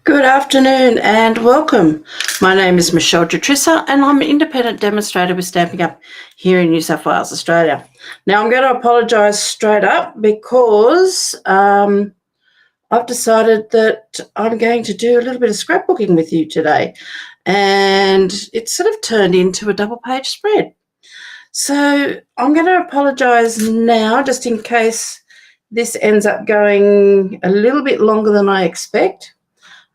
Good afternoon and welcome. My name is Michele Jutrisa and I'm an independent demonstrator with Stampin' Up here in New South Wales, Australia. Now I'm going to apologise straight up because I've decided that I'm going to do a little bit of scrapbooking with you today, and it's sort of turned into a double-page spread. So I'm going to apologise now just in case this ends up going a little bit longer than I expect.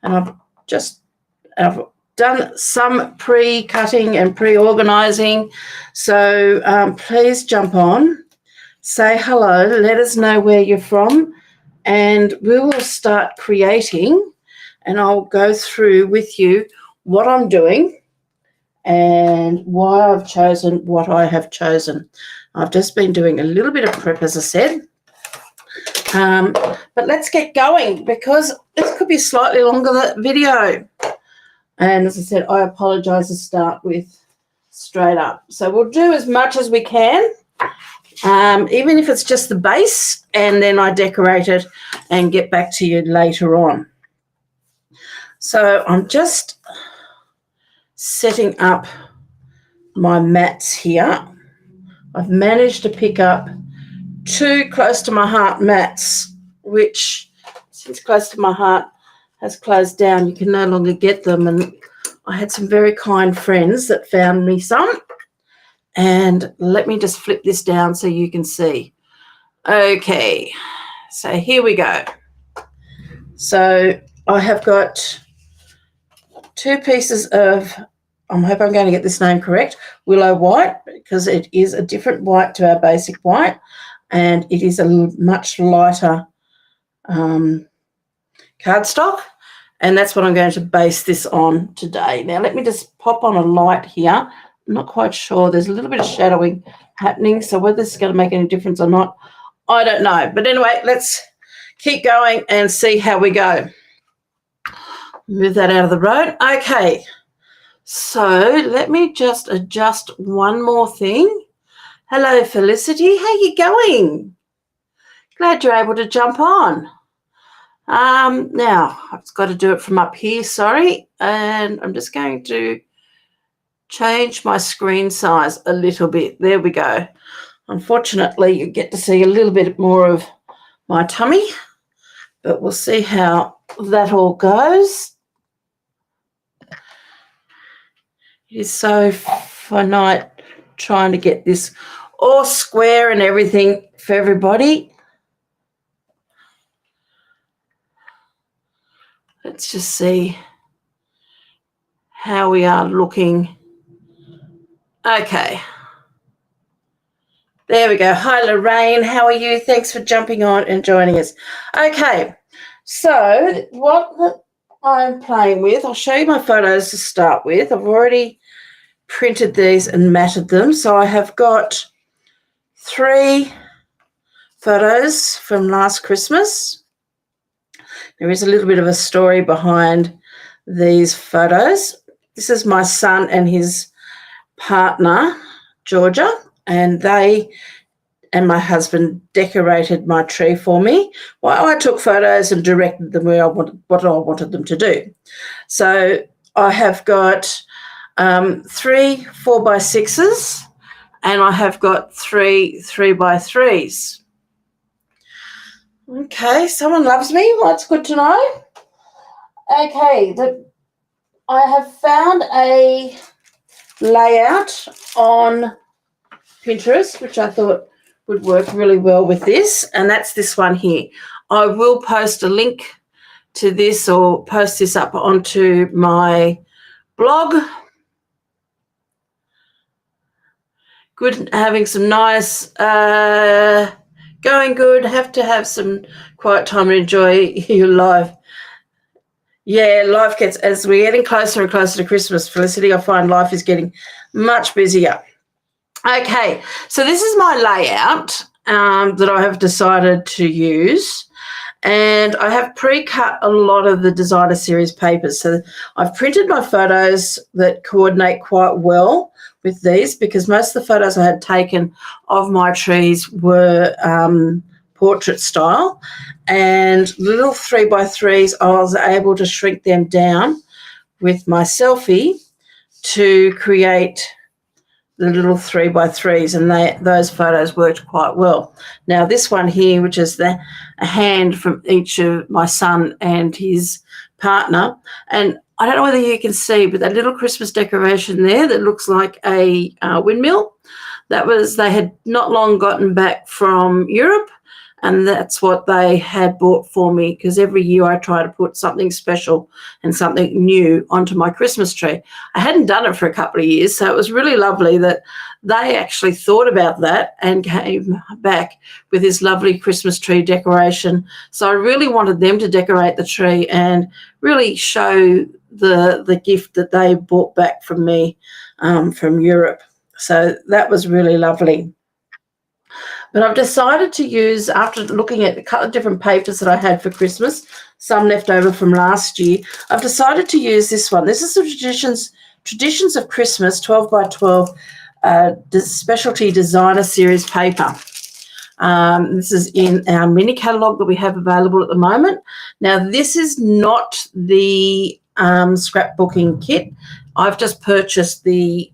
And I've done some pre-cutting and pre-organising. So please jump on, say hello, let us know where you're from, and we will start creating, and I'll go through with you what I'm doing and why I've chosen what I have chosen. I've just been doing a little bit of prep, as I said. But let's get going because this could be a slightly longer video. And as I said, I apologise to start with straight up. So we'll do as much as we can, even if it's just the base, and then I decorate it and get back to you later on. So I'm just setting up my mats here. I've managed to pick up two close to my heart mats, which since close to my heart has closed down, you can no longer get them. And I had some very kind friends that found me some. And let me just flip this down so you can see. Okay, so here we go. So I have got two pieces of, I hope I'm going to get this name correct, willow white, because it is a different white to our basic white. And it is a much lighter cardstock, and that's what I'm going to base this on today. Now let me just pop on a light here. I'm not quite sure. There's a little bit of shadowing happening, so whether this is going to make any difference or not, I don't know. But anyway, let's keep going and see how we go. Move that out of the road. Okay, so let me just adjust one more thing. Hello, Felicity. How you going? Glad you're able to jump on. Now, I've got to do it from up here, sorry. And I'm just going to change my screen size a little bit. There we go. Unfortunately, you get to see a little bit more of my tummy, but we'll see how that all goes. It is so finite trying to get this all square and everything for everybody. Let's just see how we are looking. Okay. There we go. Hi, Lorraine. How are you? Thanks for jumping on and joining us. Okay. So what I'm playing with, I'll show you my photos to start with. I've already printed these and matted them. So I have got 3 photos from last Christmas. There is a little bit of a story behind these photos. This is my son and his partner, Georgia, and they and my husband decorated my tree for me while I took photos and directed them where what I wanted them to do. So I have got 3 4x6s, and I have got 3 3x3s. Okay, someone loves me. Well, that's good to know. Okay, I have found a layout on Pinterest, which I thought would work really well with this, and that's this one here. I will post a link to this or post this up onto my blog. Good, having some nice, going good. Have to have some quiet time and enjoy your life. Yeah, life gets, as we're getting closer and closer to Christmas, Felicity, I find life is getting much busier. Okay, so this is my layout that I have decided to use, and I have pre-cut a lot of the designer series papers. So I've printed my photos that coordinate quite well with these, because most of the photos I had taken of my trees were portrait style, and little 3x3s, I was able to shrink them down with my selfie to create the little 3x3s, and those photos worked quite well. Now this one here, which is a hand from each of my son and his partner, and I don't know whether you can see, but that little Christmas decoration there that looks like a windmill, they had not long gotten back from Europe, and that's what they had bought for me, because every year I try to put something special and something new onto my Christmas tree. I hadn't done it for a couple of years, so it was really lovely that they actually thought about that and came back with this lovely Christmas tree decoration. So I really wanted them to decorate the tree and really show the gift that they brought back from me from Europe. So that was really lovely. But I've decided to use, after looking at a couple of different papers that I had for Christmas, some left over from last year, I've decided to use this one. This is the Traditions of Christmas 12x12 specialty designer series paper. This is in our mini catalogue that we have available at the moment. Now, this is not the scrapbooking kit. I've just purchased the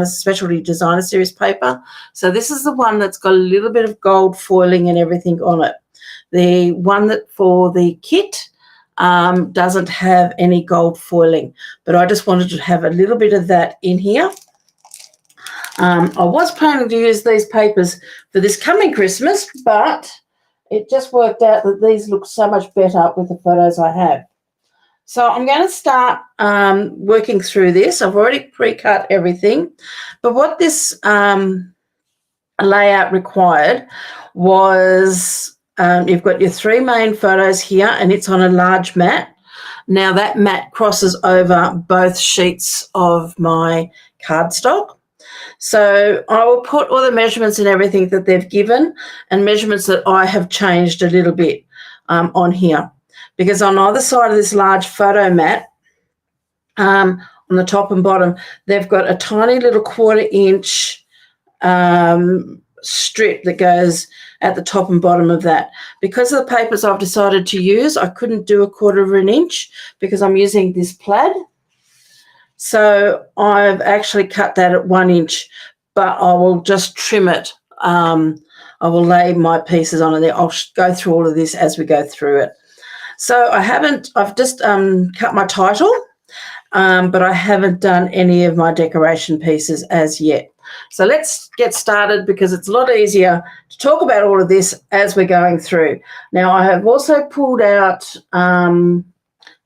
specialty designer series paper. So this is the one that's got a little bit of gold foiling and everything on it. The one that for the kit doesn't have any gold foiling, but I just wanted to have a little bit of that in here. I was planning to use these papers for this coming Christmas, but it just worked out that these look so much better with the photos I have. So I'm going to start working through this. I've already pre-cut everything, but what this layout required was you've got your three main photos here, and it's on a large mat. Now that mat crosses over both sheets of my cardstock. So I will put all the measurements and everything that they've given, and measurements that I have changed a little bit on here. Because on either side of this large photo mat, on the top and bottom, they've got a tiny little 1/4 inch strip that goes at the top and bottom of that. Because of the papers I've decided to use, I couldn't do 1/4 inch because I'm using this plaid. So I've actually cut that at 1 inch, but I will just trim it. I will lay my pieces on it. I'll go through all of this as we go through it. So I've just cut my title, but I haven't done any of my decoration pieces as yet. So let's get started, because it's a lot easier to talk about all of this as we're going through. Now, I have also pulled out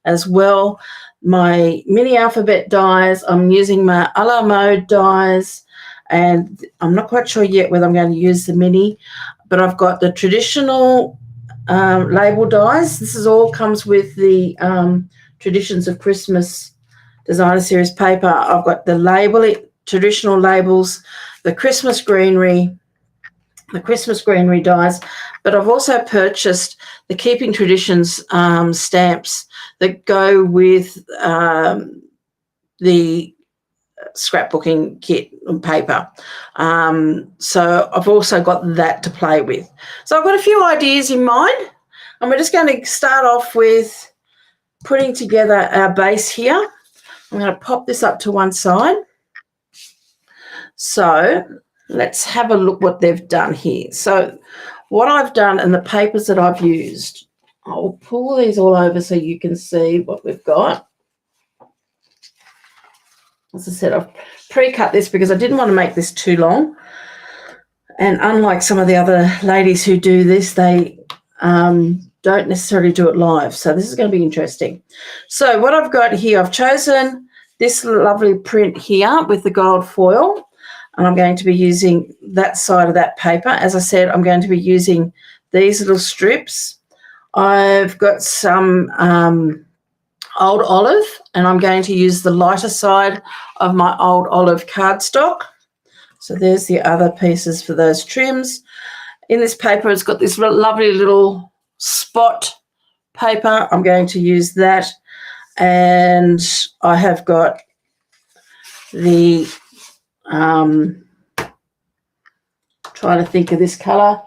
as well my mini alphabet dies. I'm using my a la mode dies, and I'm not quite sure yet whether I'm going to use the mini, but I've got the traditional label dies. This is all comes with the Traditions of Christmas designer series paper. I've got the traditional labels, the Christmas greenery dies, but I've also purchased the Keeping Traditions stamps that go with the scrapbooking kit and paper. So I've also got that to play with. So I've got a few ideas in mind, and we're just going to start off with putting together our base here. I'm going to pop this up to one side. So let's have a look what they've done here. So what I've done and the papers that I've used, I'll pull these all over so you can see what we've got. As I said, I've pre-cut this because I didn't want to make this too long. And unlike some of the other ladies who do this, they don't necessarily do it live. So this is going to be interesting. So what I've got here, I've chosen this lovely print here with the gold foil, and I'm going to be using that side of that paper. As I said, I'm going to be using these little strips. I've got some old olive, and I'm going to use the lighter side of my old olive cardstock. So there's the other pieces for those trims. In this paper, it's got this lovely little spot paper. I'm going to use that. And I have got the, trying to think of this colour.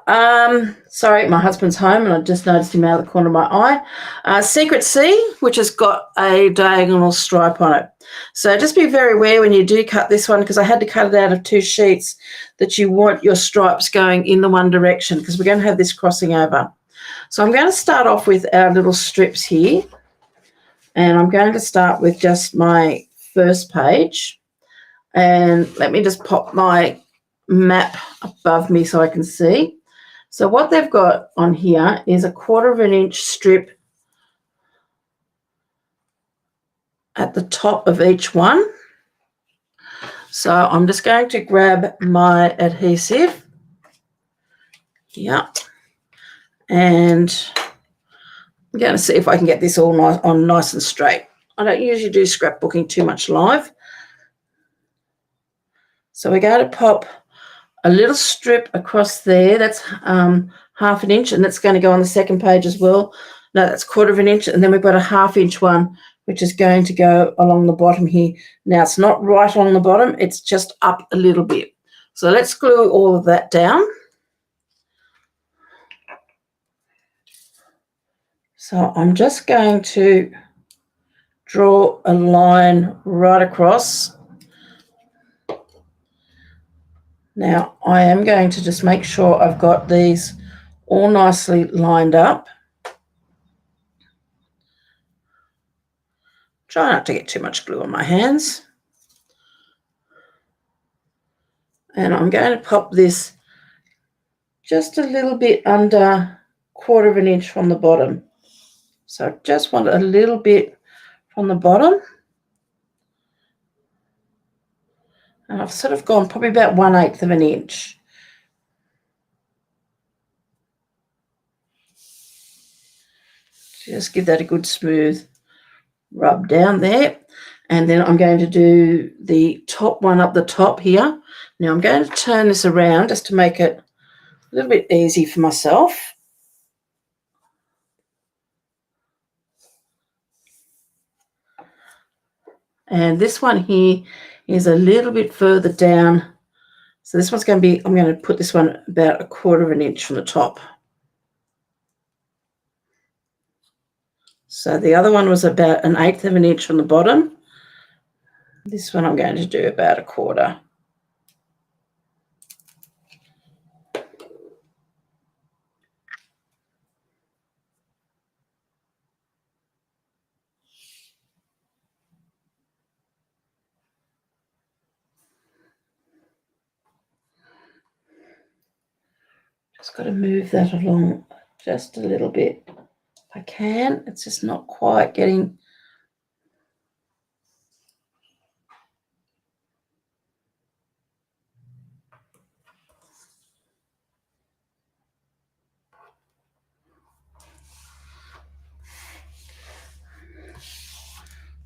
Sorry, my husband's home and I just noticed him out of the corner of my eye. Secret C, which has got a diagonal stripe on it. So just be very aware when you do cut this one, because I had to cut it out of 2 sheets, that you want your stripes going in the one direction, because we're going to have this crossing over. So I'm going to start off with our little strips here, and I'm going to start with just my first page. And let me just pop my map above me so I can see. So what they've got on here is a 1/4 inch strip at the top of each one. So I'm just going to grab my adhesive. Yeah. And I'm going to see if I can get this all nice and straight. I don't usually do scrapbooking too much live. So we're going to pop a little strip across there. That's 1/2 inch, and that's going to go on the second page as well. No, that's 1/4 inch, and then we've got a 1/2 inch one, which is going to go along the bottom here. Now, it's not right along the bottom, it's just up a little bit. So let's glue all of that down. So I'm just going to draw a line right across. Now, I am going to just make sure I've got these all nicely lined up. Try not to get too much glue on my hands. And I'm going to pop this just a little bit under 1/4 inch from the bottom. So I just want a little bit from the bottom. And I've sort of gone probably about 1/8 inch. Just give that a good smooth rub down there. And then I'm going to do the top one up the top here. Now I'm going to turn this around just to make it a little bit easy for myself. And this one here is a little bit further down. So this one's going to be, I'm going to put this one about 1/4 inch from the top. So the other one was about 1/8 inch from the bottom. This one I'm going to do about 1/4. Just got to move that along just a little bit if I can. It's just not quite getting.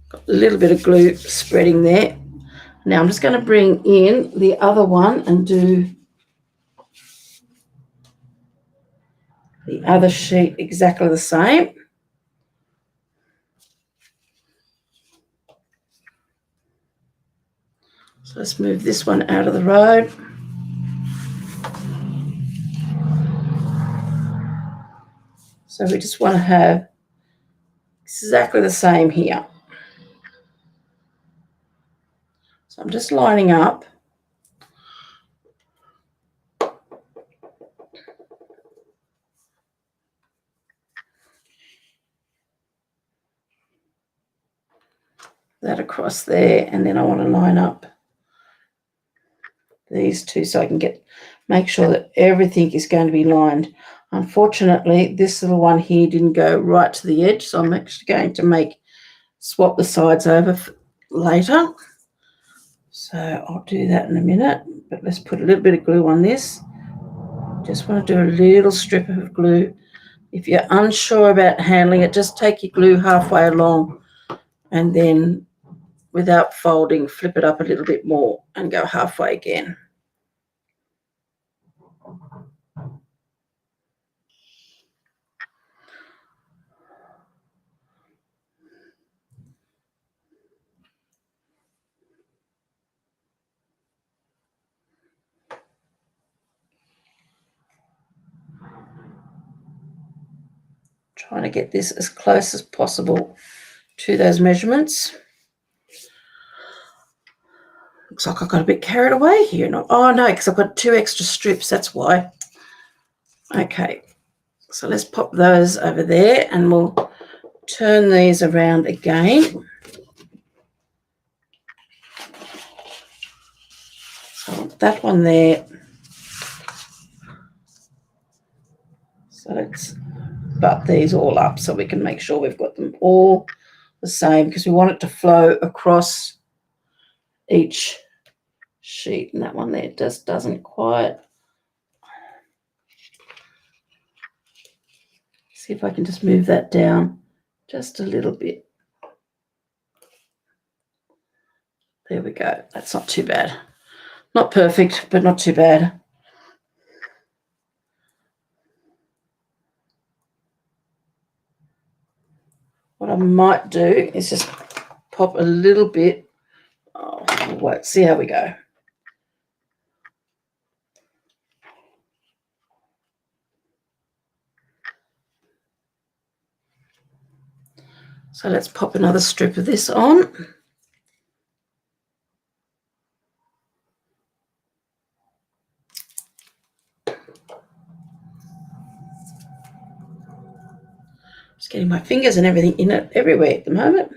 Got a little bit of glue spreading there. Now I'm just going to bring in the other one and do the other sheet exactly the same. So let's move this one out of the road. So we just want to have exactly the same here. So I'm just lining up. That across there, and then I want to line up these two so I can make sure that everything is going to be lined. Unfortunately, this little one here didn't go right to the edge, so I'm actually going to swap the sides over later. So I'll do that in a minute, but let's put a little bit of glue on this. Just want to do a little strip of glue. If you're unsure about handling it, just take your glue halfway along and then, without folding, flip it up a little bit more and go halfway again. trying to get this as close as possible to those measurements. Looks like I got a bit carried away here. Oh, no, because I've got 2 extra strips. That's why. Okay, so let's pop those over there and we'll turn these around again. So that one there. So let's butt these all up so we can make sure we've got them all the same, because we want it to flow across each sheet. And that one there just doesn't quite. See if I can just move that down just a little bit. There we go. That's not too bad. Not perfect, but not too bad. What I might do is just pop a little bit. Oh, wait, see how we go. So let's pop another strip of this on. Just getting my fingers and everything in it everywhere at the moment.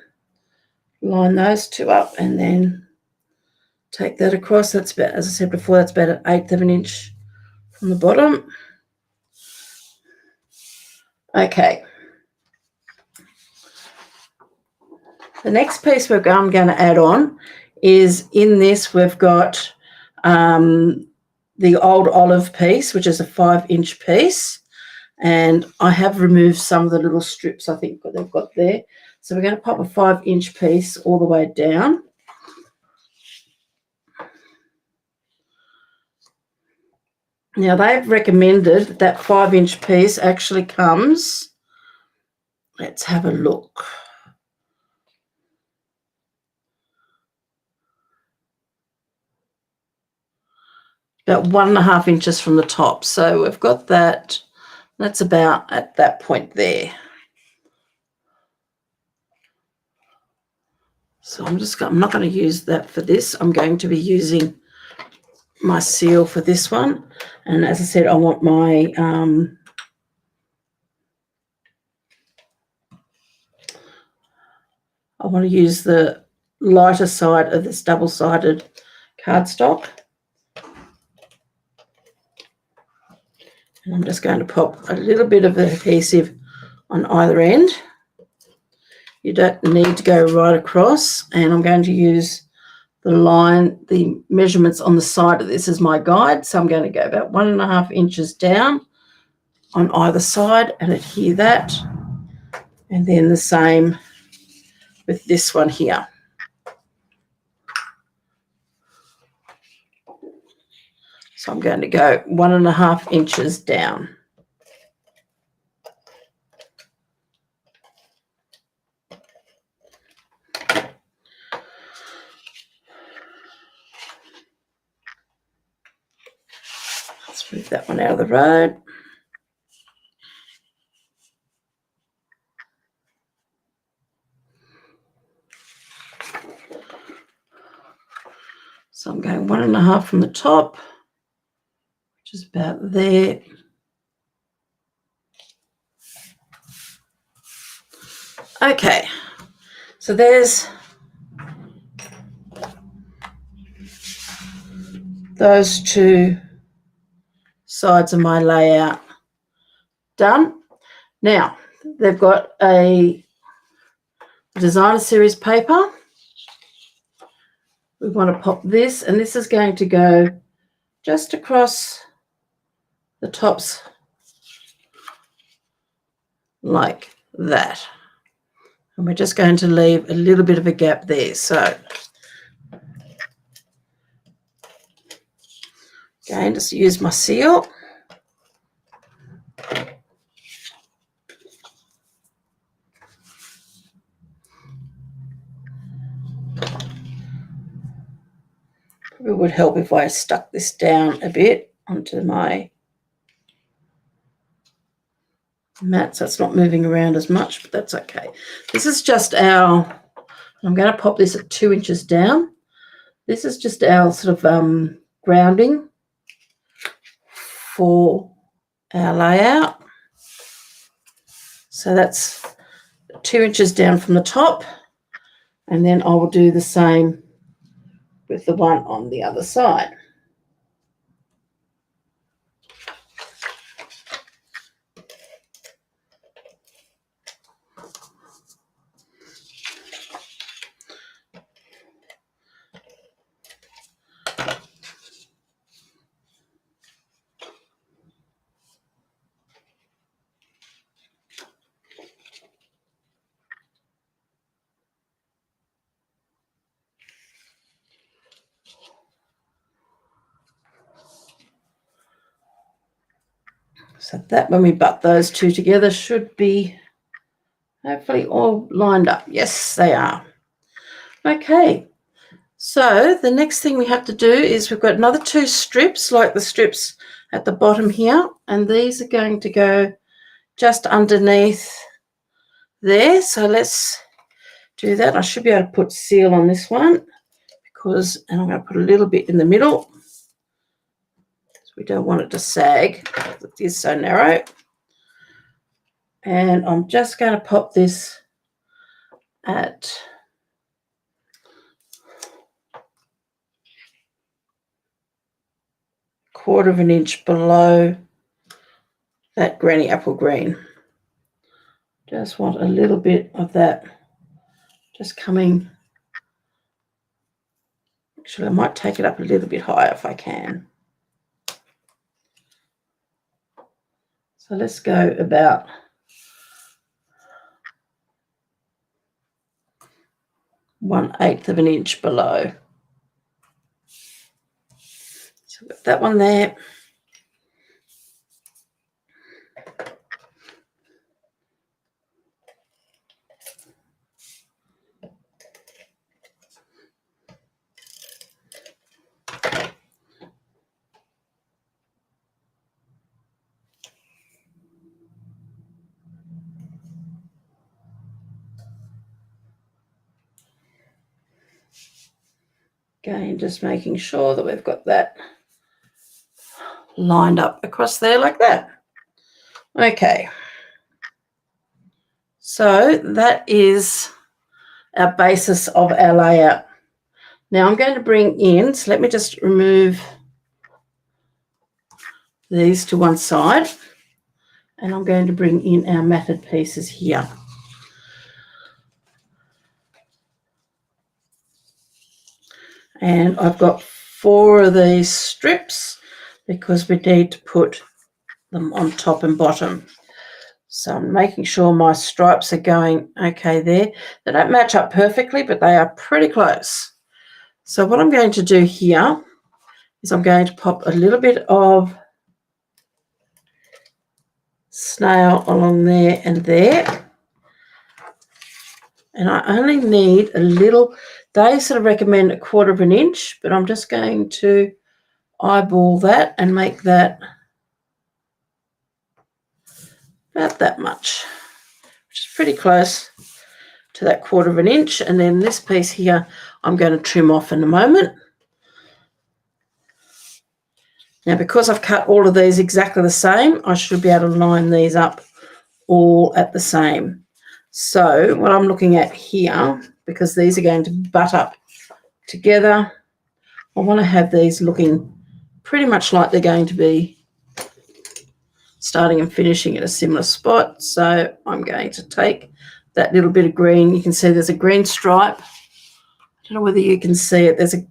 Line those 2 up and then take that across. That's about, as I said before, that's about 1/8 of an inch from the bottom. Okay. The next piece I'm going to add on is, in this we've got the old olive piece, which is a 5-inch piece. And I have removed some of the little strips I think that they've got there. So we're going to pop a 5-inch piece all the way down. Now, they've recommended that 5-inch piece actually comes, let's have a look, about 1.5 inches from the top. So we've got that. That's about at that point there. So I'm not going to use that for this. I'm going to be using my seal for this one. And as I said, I want my I want to use the lighter side of this double-sided cardstock. And I'm just going to pop a little bit of adhesive on either end. You don't need to go right across, and I'm going to use the measurements on the side of this as my guide. So I'm going to go about 1.5 inches down on either side and adhere that. And then the same with this one here. So I'm going to go 1.5 inches down. Let's move that one out of the road. So I'm going 1.5 from the top, which is about there. Okay, so there's those 2 sides of my layout done. Now, they've got a designer series paper. We want to pop this, and this is going to go just across the tops like that. And we're just going to leave a little bit of a gap there. So again, just use my seal. It would help if I stuck this down a bit onto my mat, so it's not moving around as much, but that's okay. This is just our, I'm going to pop this at 2 inches down. This is just our sort of grounding for our layout. So that's 2 inches down from the top, and then I will do the same with the one on the other side. So that when we butt those two together should be hopefully all lined up. Yes, they are. Okay, so the next thing we have to do is we've got another 2 strips like the strips at the bottom here, and these are going to go just underneath there. So let's do that. I should be able to put seal on this one and I'm going to put a little bit in the middle. We don't want it to sag. It is so narrow. And I'm just going to pop this at quarter of an inch below that granny apple green. Just want a little bit of that just coming. Actually, I might take it up a little bit higher if I can. So let's go about 1/8 of an inch below. So I've got that one there. Again, just making sure that we've got that lined up across there like that. Okay. So that is our basis of our layout. Now I'm going to bring in, so let me just remove these to one side, and I'm going to bring in our matted pieces here. And I've got 4 of these strips because we need to put them on top and bottom. So I'm making sure my stripes are going okay there. They don't match up perfectly, but they are pretty close. So what I'm going to do here is I'm going to pop a little bit of snail along there and there. And I only need a little. They sort of recommend a quarter of an inch, but I'm just going to eyeball that and make that about that much, which is pretty close to that quarter of an inch. And then this piece here I'm going to trim off in a moment. Now, because I've cut all of these exactly the same, I should be able to line these up all at the same. So what I'm looking at here, because these are going to butt up together, I want to have these looking pretty much like they're going to be starting and finishing at a similar spot. So I'm going to take that little bit of green. You can see there's a green stripe. I don't know whether you can see it. There's a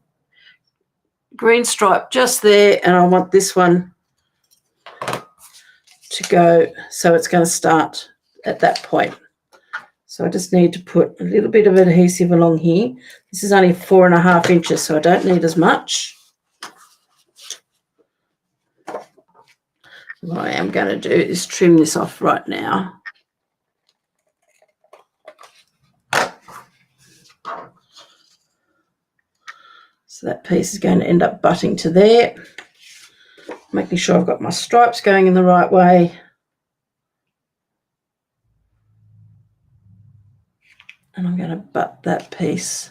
green stripe just there, and I want this one to go, so it's going to start at that point. So I just need to put a little bit of adhesive along here. This is only 4.5 inches, so I don't need as much. What I am going to do is trim this off right now. So that piece is going to end up butting to there. Making sure I've got my stripes going in the right way. And I'm going to butt that piece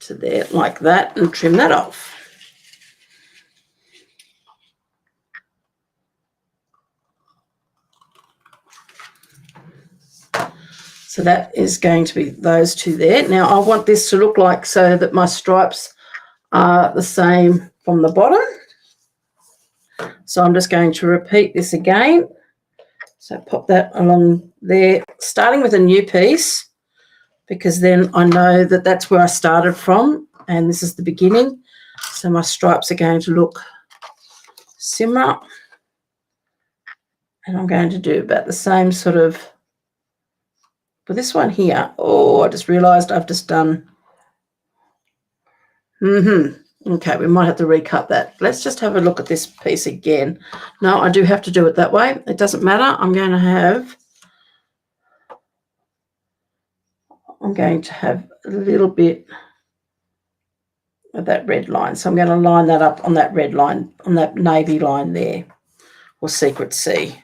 to there like that and trim that off. So that is going to be those two there. Now I want this to look like so that my stripes are the same from the bottom. So I'm just going to repeat this again. So pop that along there, starting with a new piece, because then I know that that's where I started from and this is the beginning. So my stripes are going to look similar. And I'm going to do about the same sort of, for this one here. Oh, I just realised I've just done, okay, we might have to recut that. Let's just have a look at this piece again. No, I do have to do it that way. It doesn't matter. I'm going to have a little bit of that red line. So I'm going to line that up on that red line, on that navy line there, or secret C.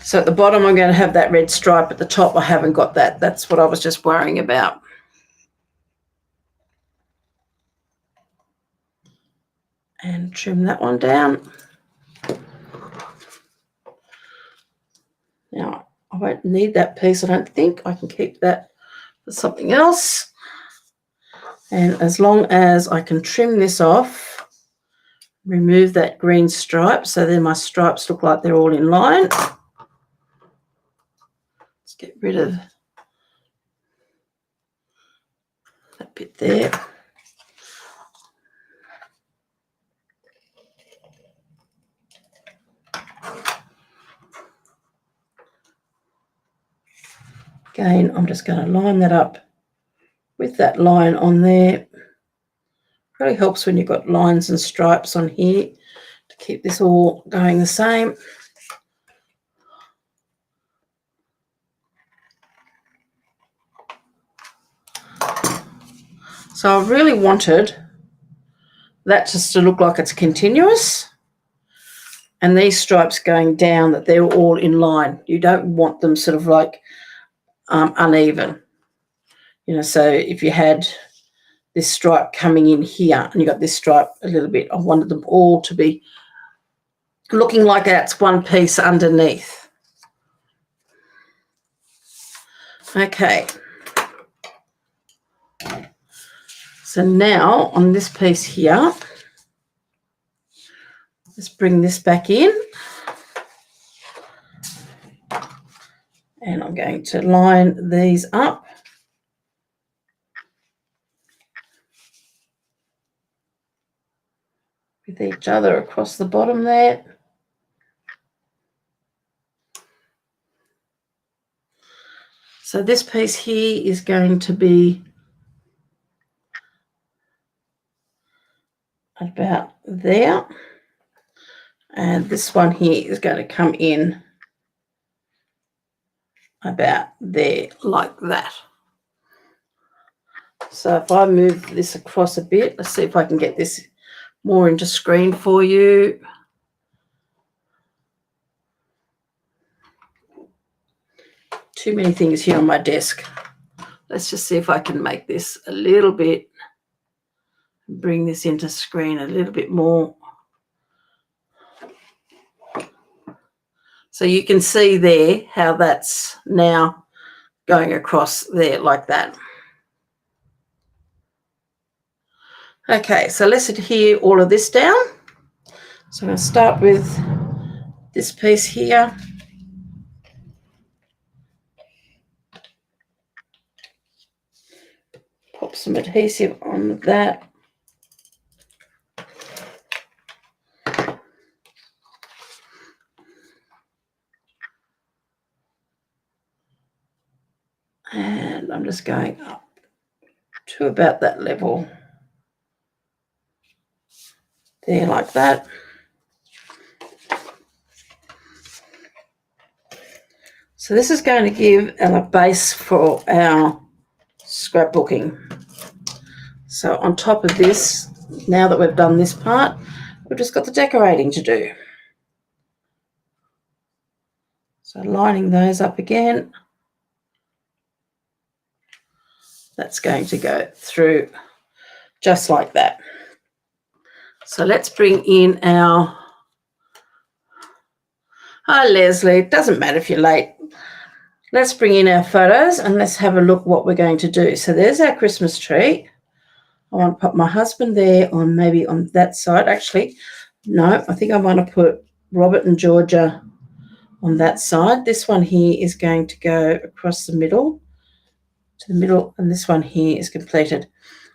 So at the bottom, I'm going to have that red stripe. At the top, I haven't got that. That's what I was just worrying about. And trim that one down. Now, I won't need that piece, I don't think. I can keep that for something else. And as long as I can trim this off, remove that green stripe, so then my stripes look like they're all in line. Let's get rid of that bit there. Again, I'm just going to line that up with that line on there. Really helps when you've got lines and stripes on here to keep this all going the same. So I really wanted that just to look like it's continuous, and these stripes going down, that they're all in line. You don't want them sort of like uneven. You know, so if you had this stripe coming in here and you got this stripe a little bit, I wanted them all to be looking like that's one piece underneath. Okay. So now on this piece here, let's bring this back in. And I'm going to line these up. With each other across the bottom there. So this piece here is going to be about there. And this one here is going to come in about there, like that. So if I move this across a bit, let's see if I can get this more into screen for you. Too many things here on my desk. Let's just see if I can make this a little bit, bring this into screen a little bit more. So you can see there how that's now going across there like that. Okay, so let's adhere all of this down. So I'm going to start with this piece here. Pop some adhesive on that. And I'm just going up to about that level. There, like that. So this is going to give a base for our scrapbooking. So on top of this, now that we've done this part, we've just got the decorating to do. So lining those up again. That's going to go through just like that. So let's bring in our, hi Leslie, it doesn't matter if you're late. Let's bring in our photos and let's have a look what we're going to do. So there's our Christmas tree. I want to put my husband there on maybe on that side. Actually, no, I think I want to put Robert and Georgia on that side. This one here is going to go across the middle to the middle, and this one here is completed.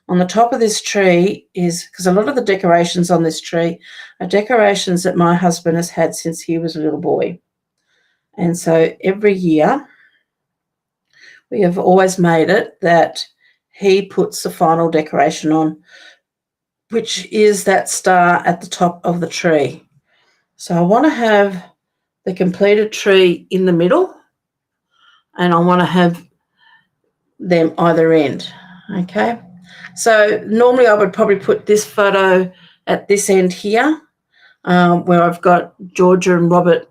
On the top of this tree is, because a lot of the decorations on this tree are decorations that my husband has had since he was a little boy. And so every year we have always made it that he puts the final decoration on, which is that star at the top of the tree. So I want to have the completed tree in the middle, and I want to have them either end. Okay. So normally I would probably put this photo at this end here, where I've got Georgia and Robert,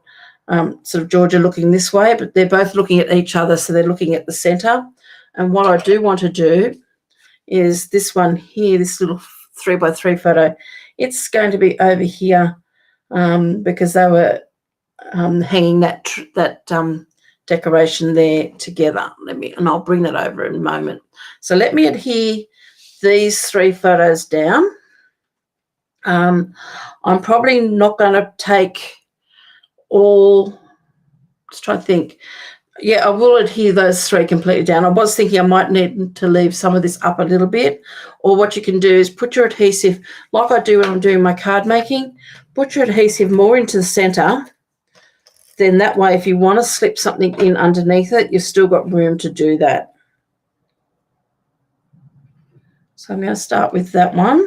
sort of Georgia looking this way, but they're both looking at each other, so they're looking at the centre. And what I do want to do is this one here, this little 3x3 photo, it's going to be over here because they were hanging that decoration there together. And I'll bring that over in a moment. So let me adhere these 3 photos down. I'm probably not going to take all, just trying to think. Yeah, I will adhere those 3 completely down. I was thinking I might need to leave some of this up a little bit, or what you can do is put your adhesive, like I do when I'm doing my card making, put your adhesive more into the centre. Then that way, if you want to slip something in underneath it, you've still got room to do that. So I'm going to start with that one.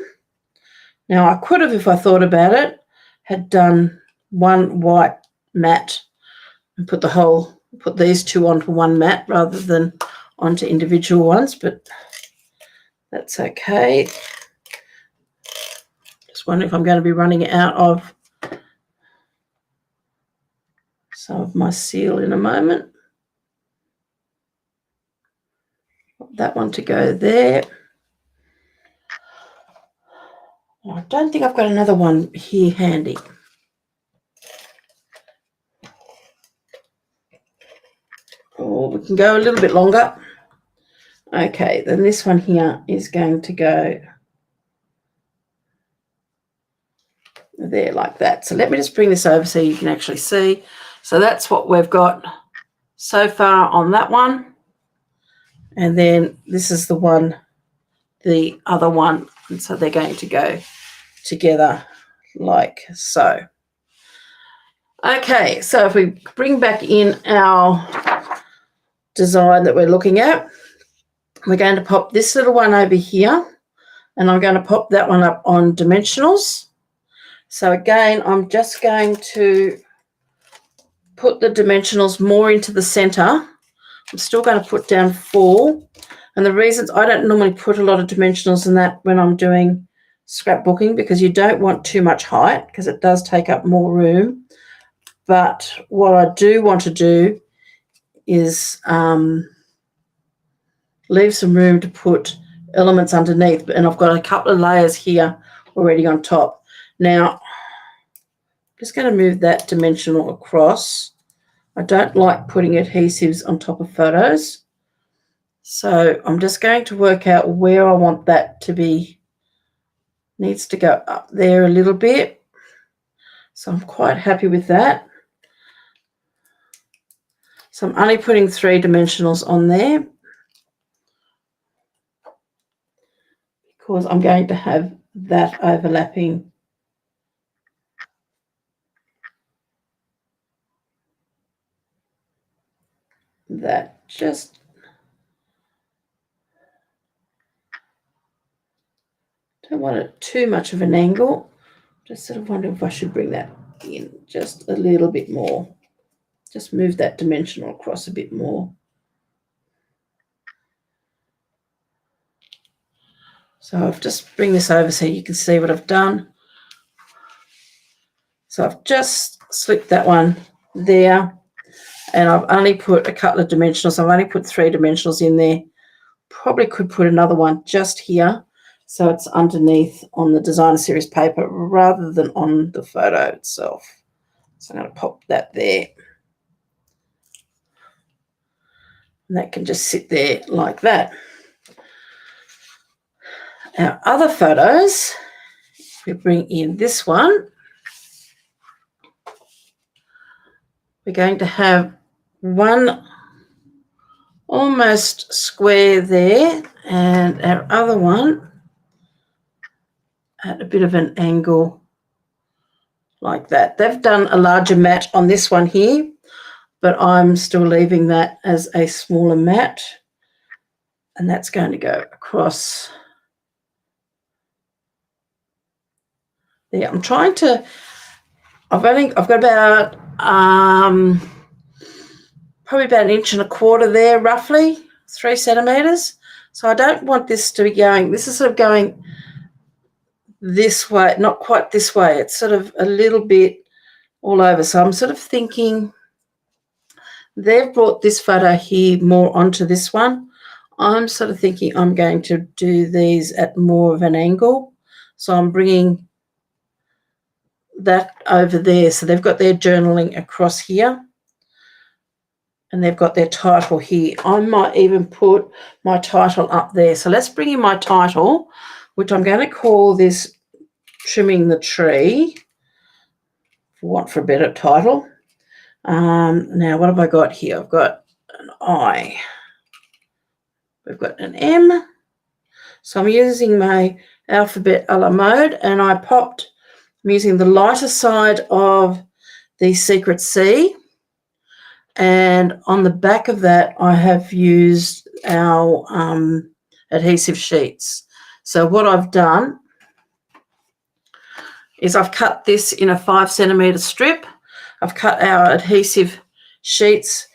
Now, I could have, if I thought about it, had done one white mat and put these 2 onto one mat rather than onto individual ones, but that's okay. Just wondering if I'm going to be running out of some of my seal in a moment. That one to go there. I don't think I've got another one here handy. Oh, we can go a little bit longer. Okay, then this one here is going to go there like that. So let me just bring this over so you can actually see. So that's what we've got so far on that one. And then this is the other one. And so they're going to go together like so. Okay, so if we bring back in our design that we're looking at, we're going to pop this little one over here, and I'm going to pop that one up on dimensionals. So again, I'm just going to put the dimensionals more into the center. I'm still going to put down 4. And the reasons I don't normally put a lot of dimensionals in that when I'm doing scrapbooking, because you don't want too much height because it does take up more room. But what I do want to do is leave some room to put elements underneath, and I've got a couple of layers here already on top. Now, I'm just going to move that dimensional across. I don't like putting adhesives on top of photos, so I'm just going to work out where I want that to be. Needs to go up there a little bit, so I'm quite happy with that. So I'm only putting 3 dimensionals on there because I'm going to have that overlapping. That just don't want it too much of an angle. Just sort of wonder if I should bring that in just a little bit more. Just move that dimensional across a bit more. So I'll just bring this over so you can see what I've done. So I've just slipped that one there, And I've only put a couple of dimensionals. I've only put 3 dimensionals in there. Probably could put another one just here, so it's underneath on the designer series paper rather than on the photo itself. So I'm going to pop that there. And that can just sit there like that. Our other photos, we bring in this one. We're going to have one almost square there, and our other one at a bit of an angle like that. They've done a larger mat on this one here, but I'm still leaving that as a smaller mat, and that's going to go across there. I'm trying to, I've got about probably about 1.25 inches there, roughly 3 centimeters. So I don't want this to be going, this is sort of going this way, not quite this way. It's sort of a little bit all over. So I'm sort of thinking they've brought this photo here more onto this one. I'm sort of thinking I'm going to do these at more of an angle. So I'm bringing that over there. So they've got their journaling across here, and they've got their title here. I might even put my title up there. So let's bring in my title, which I'm going to call this Trimming the Tree, for a better title. Now, what have I got here? I've got an I. We've got an M. So I'm using my alphabet a la mode, and I'm using the lighter side of the Secret C. And on the back of that, I have used our adhesive sheets. So what I've done is I've cut this in a 5 centimeter strip. I've cut our adhesive sheets.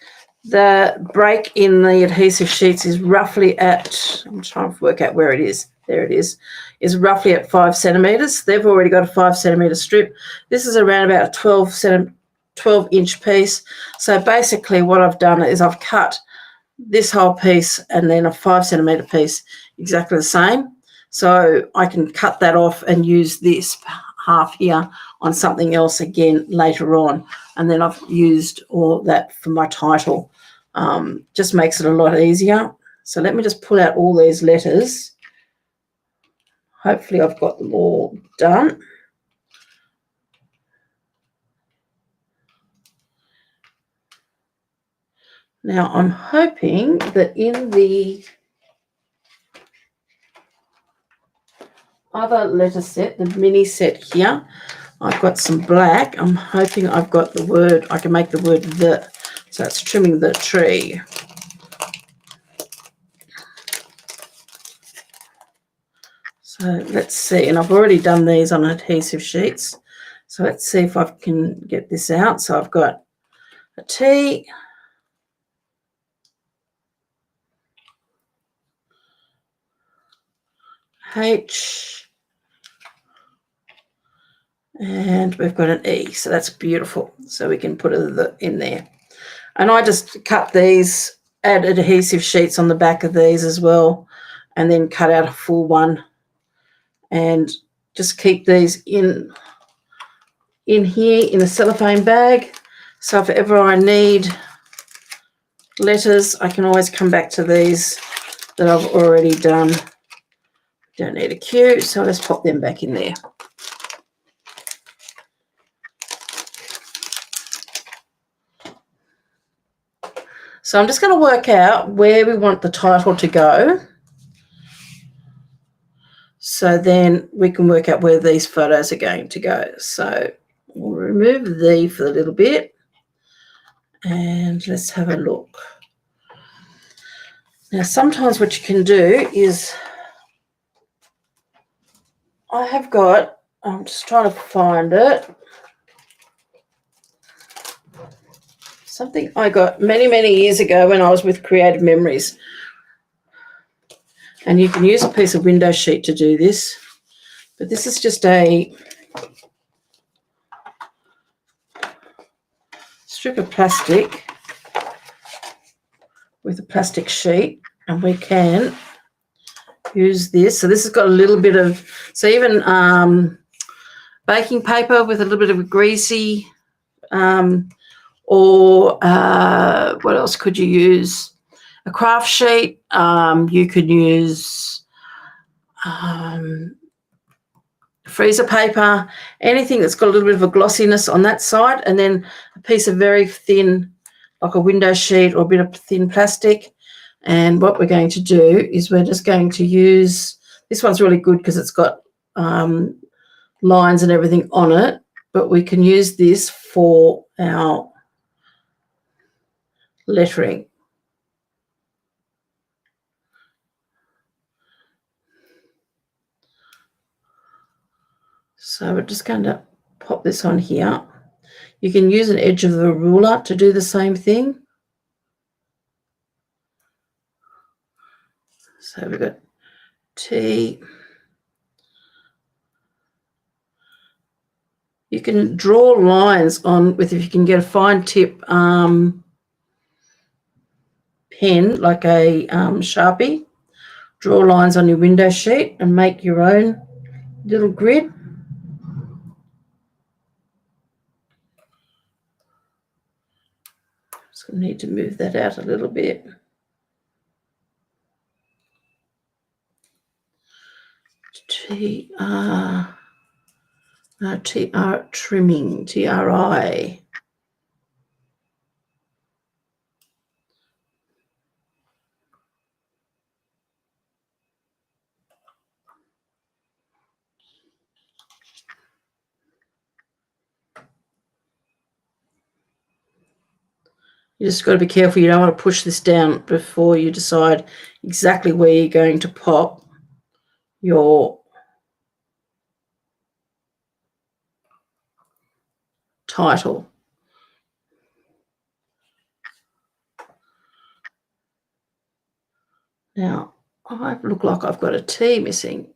The break in the adhesive sheets is roughly at, I'm trying to work out where it is. There it is roughly at 5 centimeters. They've already got a 5 centimeter strip. This is around about a 12-inch piece. So basically what I've done is I've cut this whole piece and then a 5 centimeter piece exactly the same. So I can cut that off and use this half here on something else again later on. And then I've used all that for my title. Just makes it a lot easier. So let me just pull out all these letters. Hopefully I've got them all done. Now I'm hoping that in the other letter set, the mini set here, I've got some black. I'm hoping I've got the word, I can make the word the, so it's trimming the tree. So let's see, and I've already done these on adhesive sheets. So let's see if I can get this out. So I've got a T, H, and we've got an E. So that's beautiful. So we can put it in there. And I just cut these, add adhesive sheets on the back of these as well, and then cut out a full one. And just keep these in here in a cellophane bag. So if ever I need letters, I can always come back to these that I've already done. Don't need a Q, so let's pop them back in there. So I'm just going to work out where we want the title to go. So then we can work out where these photos are going to go. So we'll remove the for a little bit, and let's have a look. Now, sometimes what you can do is I'm just trying to find it. Something I got many, many years ago when I was with Creative Memories. And you can use a piece of window sheet to do this. But this is just a strip of plastic. with a plastic sheet, and we can use this. So this has got a little bit of, so even baking paper with a little bit of a greasy, or what else could you use? A craft sheet. You could use freezer paper, anything that's got a little bit of a glossiness on that side, and then a piece of very thin, like a window sheet or a bit of thin plastic. And what we're going to do is we're just going to use, this one's really good because it's got lines and everything on it, but we can use this for our lettering. So we're just going to pop this on here. You can use an edge of the ruler to do the same thing. So we've got T. You can draw lines on with, if you can get a fine tip pen, like a Sharpie, draw lines on your window sheet and make your own little grid. So I need to move that out a little bit. TR trimming, TRI. You just got to be careful. You don't want to push this down before you decide exactly where you're going to pop your title. Now, I look like I've got a T missing.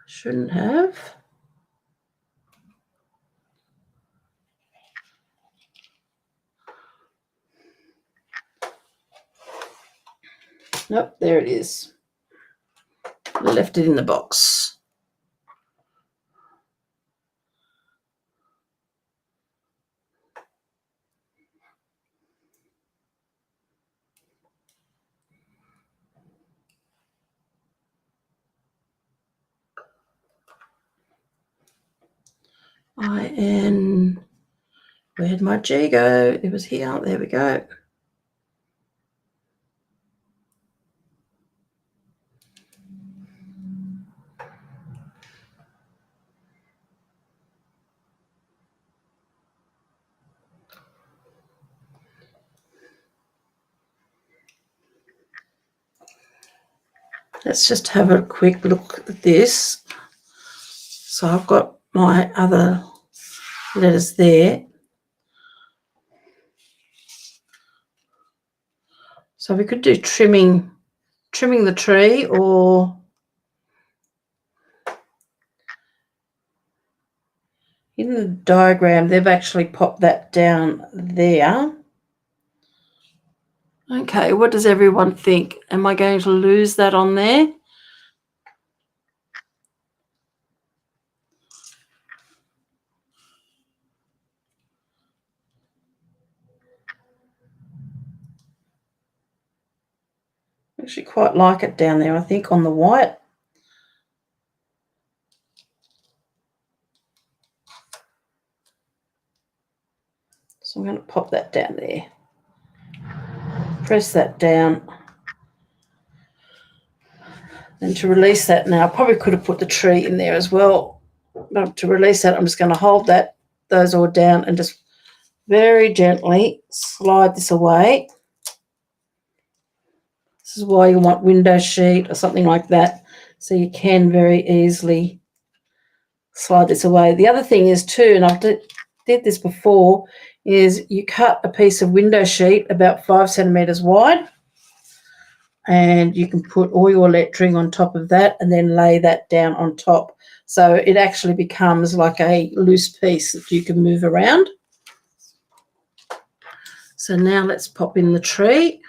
Shouldn't have. Nope, there it is. Left it in the box. IN, where'd my G go? It was here. There we go. Let's just have a quick look at this. So I've got my other letters there. So we could do trimming the tree, or in the diagram, they've actually popped that down there. Okay, what does everyone think? Am I going to lose that on there? I actually quite like it down there, I think, on the white. So I'm going to pop that down there. Press that down. And to release that now, I probably could have put the tree in there as well. But to release that, I'm just going to hold those all down and just very gently slide this away. This is why you want window sheet or something like that, so you can very easily slide this away. The other thing is too, and I did this before, is you cut a piece of window sheet about 5 centimetres wide, and you can put all your lettering on top of that and then lay that down on top. So it actually becomes like a loose piece that you can move around. So now let's pop in the tree.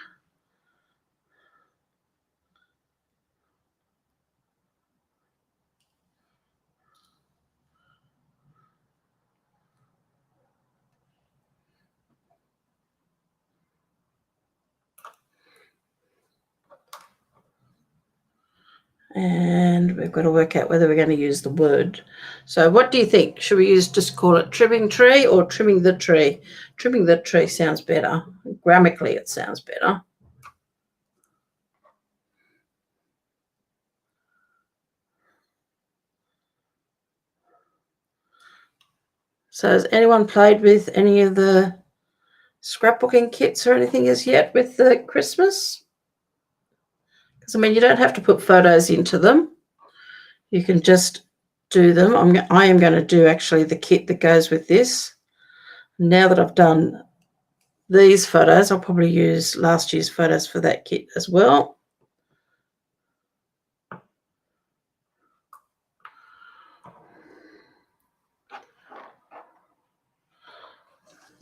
And we've got to work out whether we're going to use the word. So what do you think? Should we just call it trimming tree or trimming the tree? Trimming the tree sounds better. Grammatically, it sounds better. So has anyone played with any of the scrapbooking kits or anything as yet with the Christmas? Because, I mean, you don't have to put photos into them. You can just do them. I am going to do actually the kit that goes with this. Now that I've done these photos, I'll probably use last year's photos for that kit as well.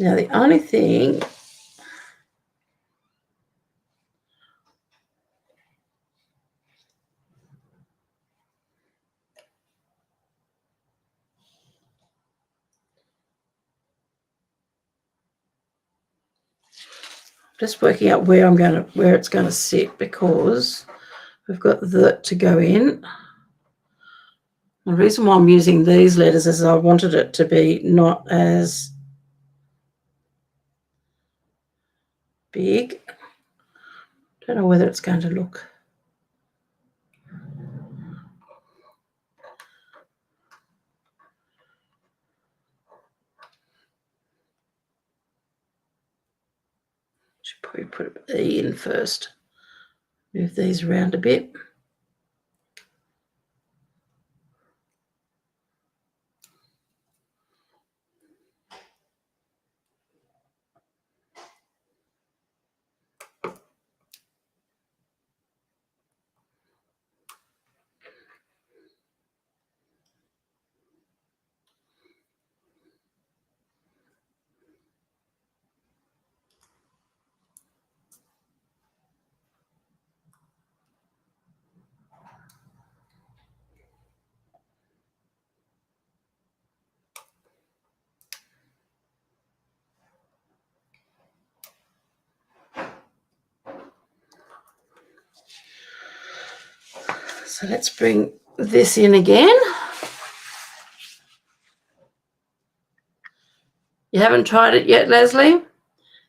Now, the only thing just working out where it's going to sit, because we've got the to go in. The reason why I'm using these letters is I wanted it to be not as big. Don't know whether it's going to look. Should probably put an E in first. Move these around a bit. So let's bring this in again. You haven't tried it yet, Leslie?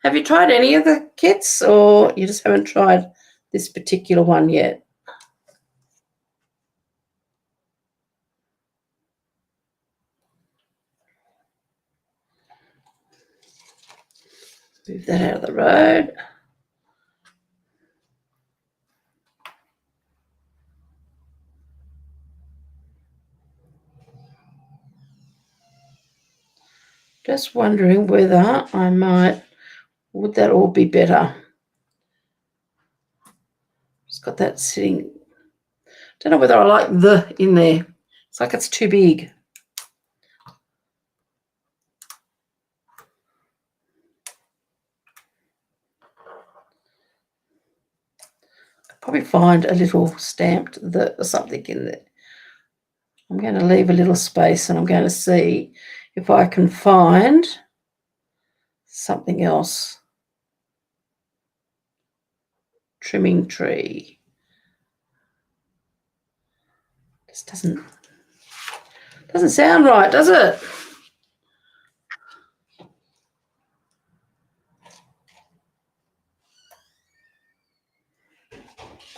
Have you tried any of the kits, or you just haven't tried this particular one yet? Move that out of the road. Just wondering whether would that all be better? Just got that sitting. Don't know whether I like the in there. It's like it's too big. I'd probably find a little stamped the or something in there. I'm going to leave a little space, and I'm going to see if I can find something else. Trimming tree. Just doesn't sound right, does it?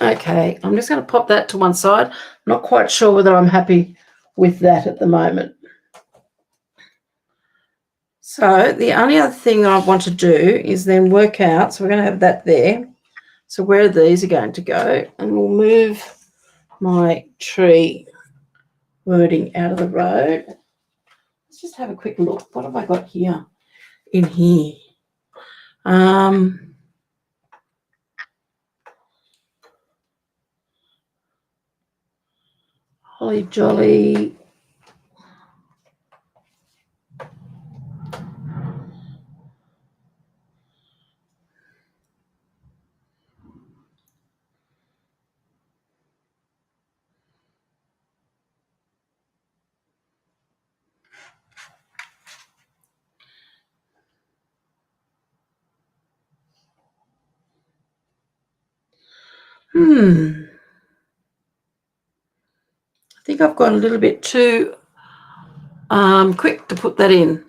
Okay, I'm just going to pop that to one side. I'm not quite sure whether I'm happy with that at the moment. So the only other thing I want to do is then work out, so we're going to have that there. So where these are going to go, and we'll move my tree wording out of the road. Let's just have a quick look. What have I got here in here? Holly Jolly. I think I've gone a little bit too quick to put that in.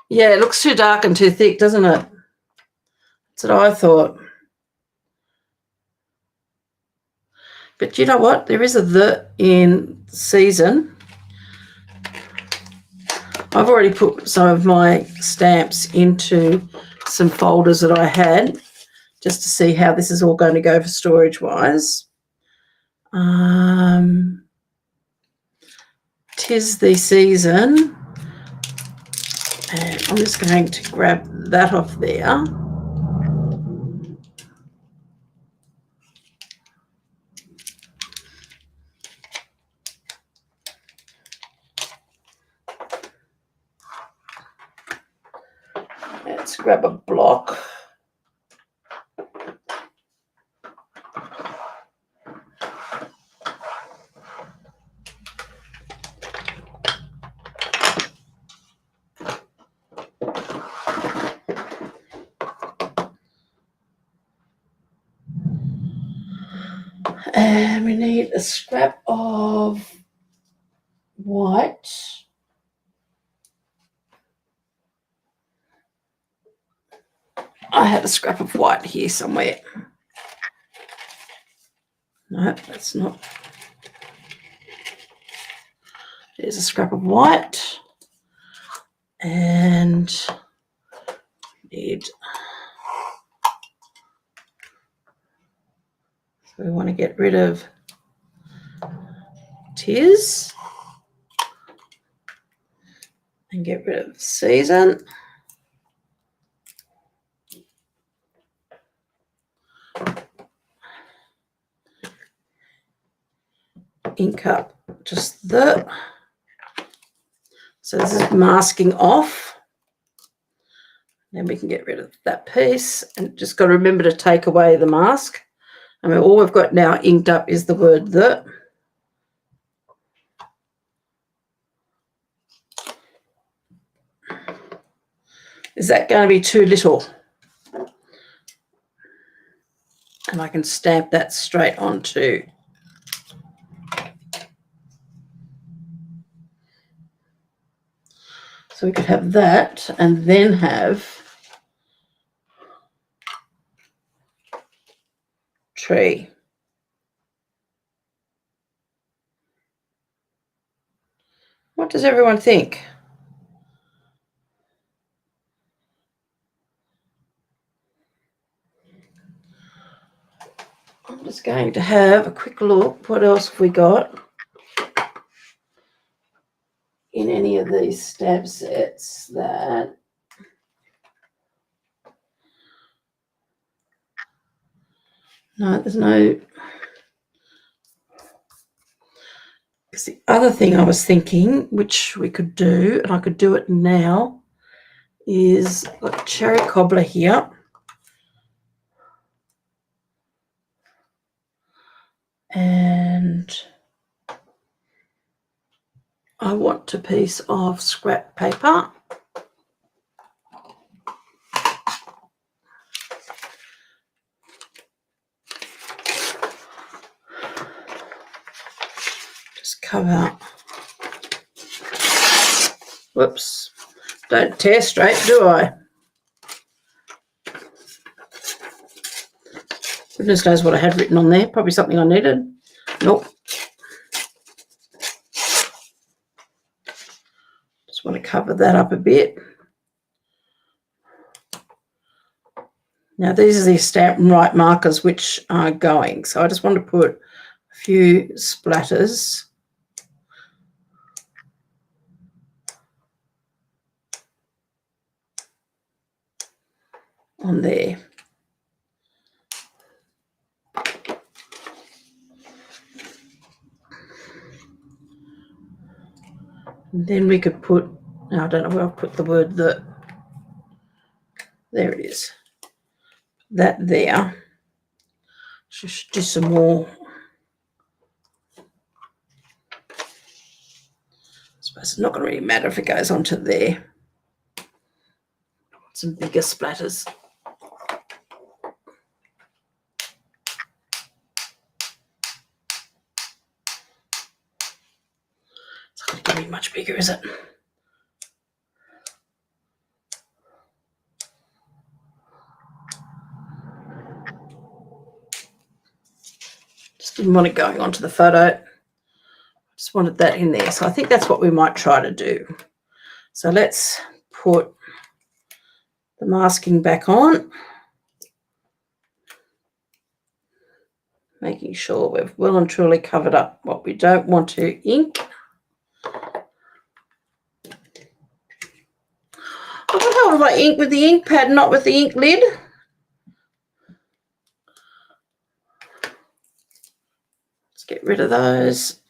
Yeah, it looks too dark and too thick, doesn't it? That's what I thought. But you know what? There is a "the" in season. I've already put some of my stamps into some folders that I had just to see how this is all going to go for storage-wise. 'Tis the season. And I'm just going to grab that off there. Let's grab a block. And we need a scrap of white. I have a scrap of white here somewhere. No, that's not. There's a scrap of white. And need. So we want to get rid of "'tis" and get rid of "season". Ink up just "the". So this is masking off. Then we can get rid of that piece and just got to remember to take away the mask. I mean, all we've got now inked up is the word "the". Is that going to be too little? And I can stamp that straight onto. So we could have that and then have "tree". What does everyone think? I'm just going to have a quick look. What else have we got in any of these stamp sets that... No, there's no... Because the other thing I was thinking, which we could do, and I could do it now, is I've got cherry cobbler here. And I want a piece of scrap paper. Just cover. Whoops. Don't tear straight, do I? Goodness knows what I had written on there. Probably something I needed. Nope. Just want to cover that up a bit. Now, these are the Stamp and Write markers which are going. So I just want to put a few splatters on there. And then we could put, I don't know where I'll put the word "the". There it is. That there. Just do some more. I suppose it's not going to really matter if it goes onto there. Some bigger splatters. It's not going to be much bigger, is it? Just didn't want it going onto the photo. Just wanted that in there. So I think that's what we might try to do. So let's put the masking back on, making sure we've well and truly covered up what we don't want to ink. I got hold of my ink with the ink pad, not with the ink lid. Let's get rid of those.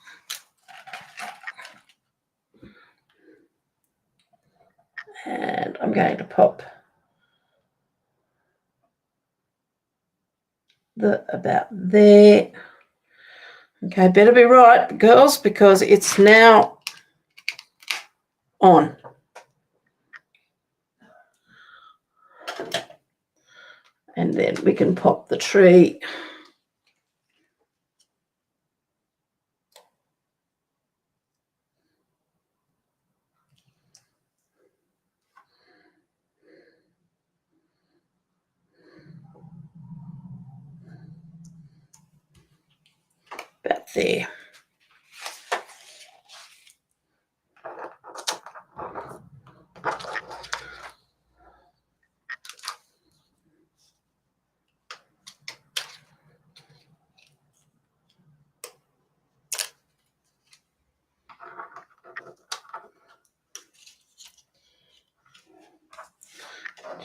And I'm going to pop about there. Okay, better be right, girls, because it's now on. And then we can pop the tree. About there.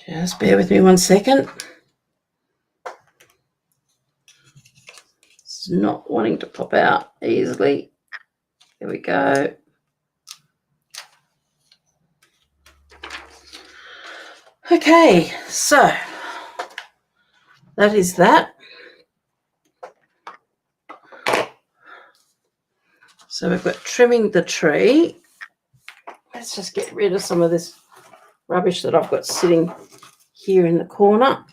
Just bear with me 1 second. It's not wanting to pop out easily. There we go. Okay, so that is that. So we've got trimming the tree. Let's just get rid of some of this rubbish that I've got sitting here in the corner.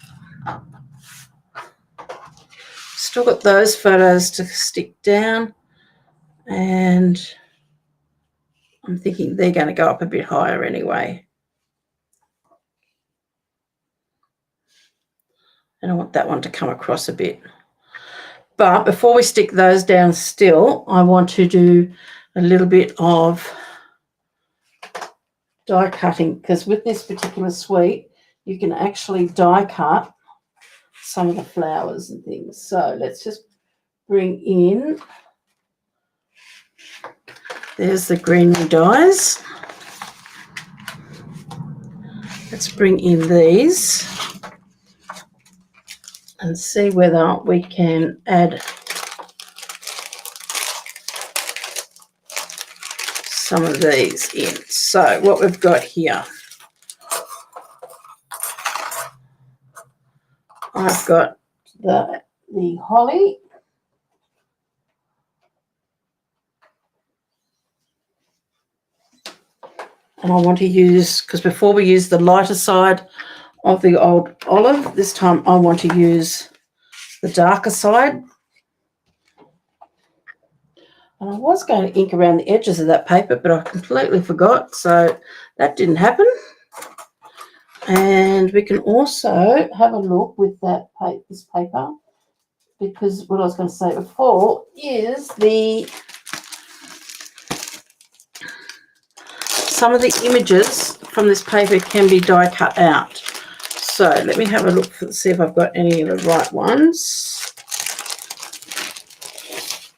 Still got those photos to stick down, and I'm thinking they're going to go up a bit higher anyway. And I want that one to come across a bit. But before we stick those down still, I want to do a little bit of die cutting, because with this particular suite, you can actually die cut some of the flowers and things. So let's just bring in, there's the greenery dies. Let's bring in these and see whether we can add some of these in. So what we've got here, I've got the holly. And I want to use, because before we use the lighter side of the old olive, this time I want to use the darker side. And I was going to ink around the edges of that paper, but I completely forgot, so that didn't happen. And we can also have a look with that this paper, because what I was going to say before is some of the images from this paper can be die cut out. So let me have a look to see if I've got any of the right ones.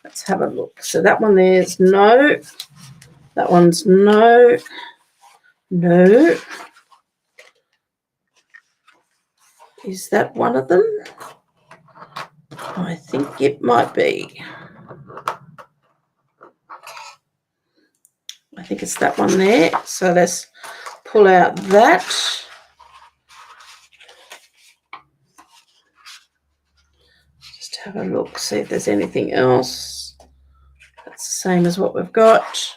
Let's have a look. So that one there's no. That one's no. No. Is that one of them? I think it might be. I think it's that one there. So let's pull out that. Just have a look, see if there's anything else. That's the same as what we've got.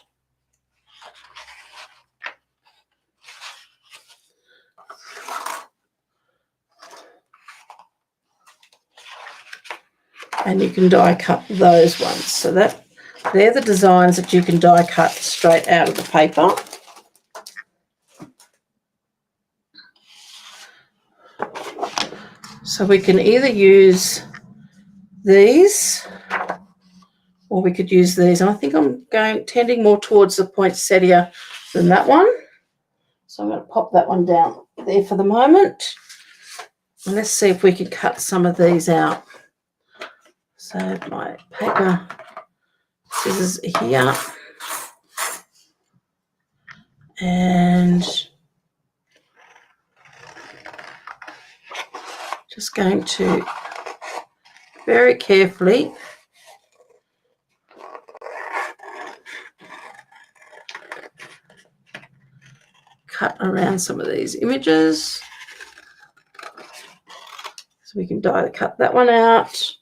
And you can die cut those ones. So that they're the designs that you can die cut straight out of the paper. So we can either use these or we could use these. And I think I'm tending more towards the poinsettia than that one. So I'm going to pop that one down there for the moment. And let's see if we can cut some of these out. So my paper scissors are here. And just going to very carefully cut around some of these images. So we can die cut that one out.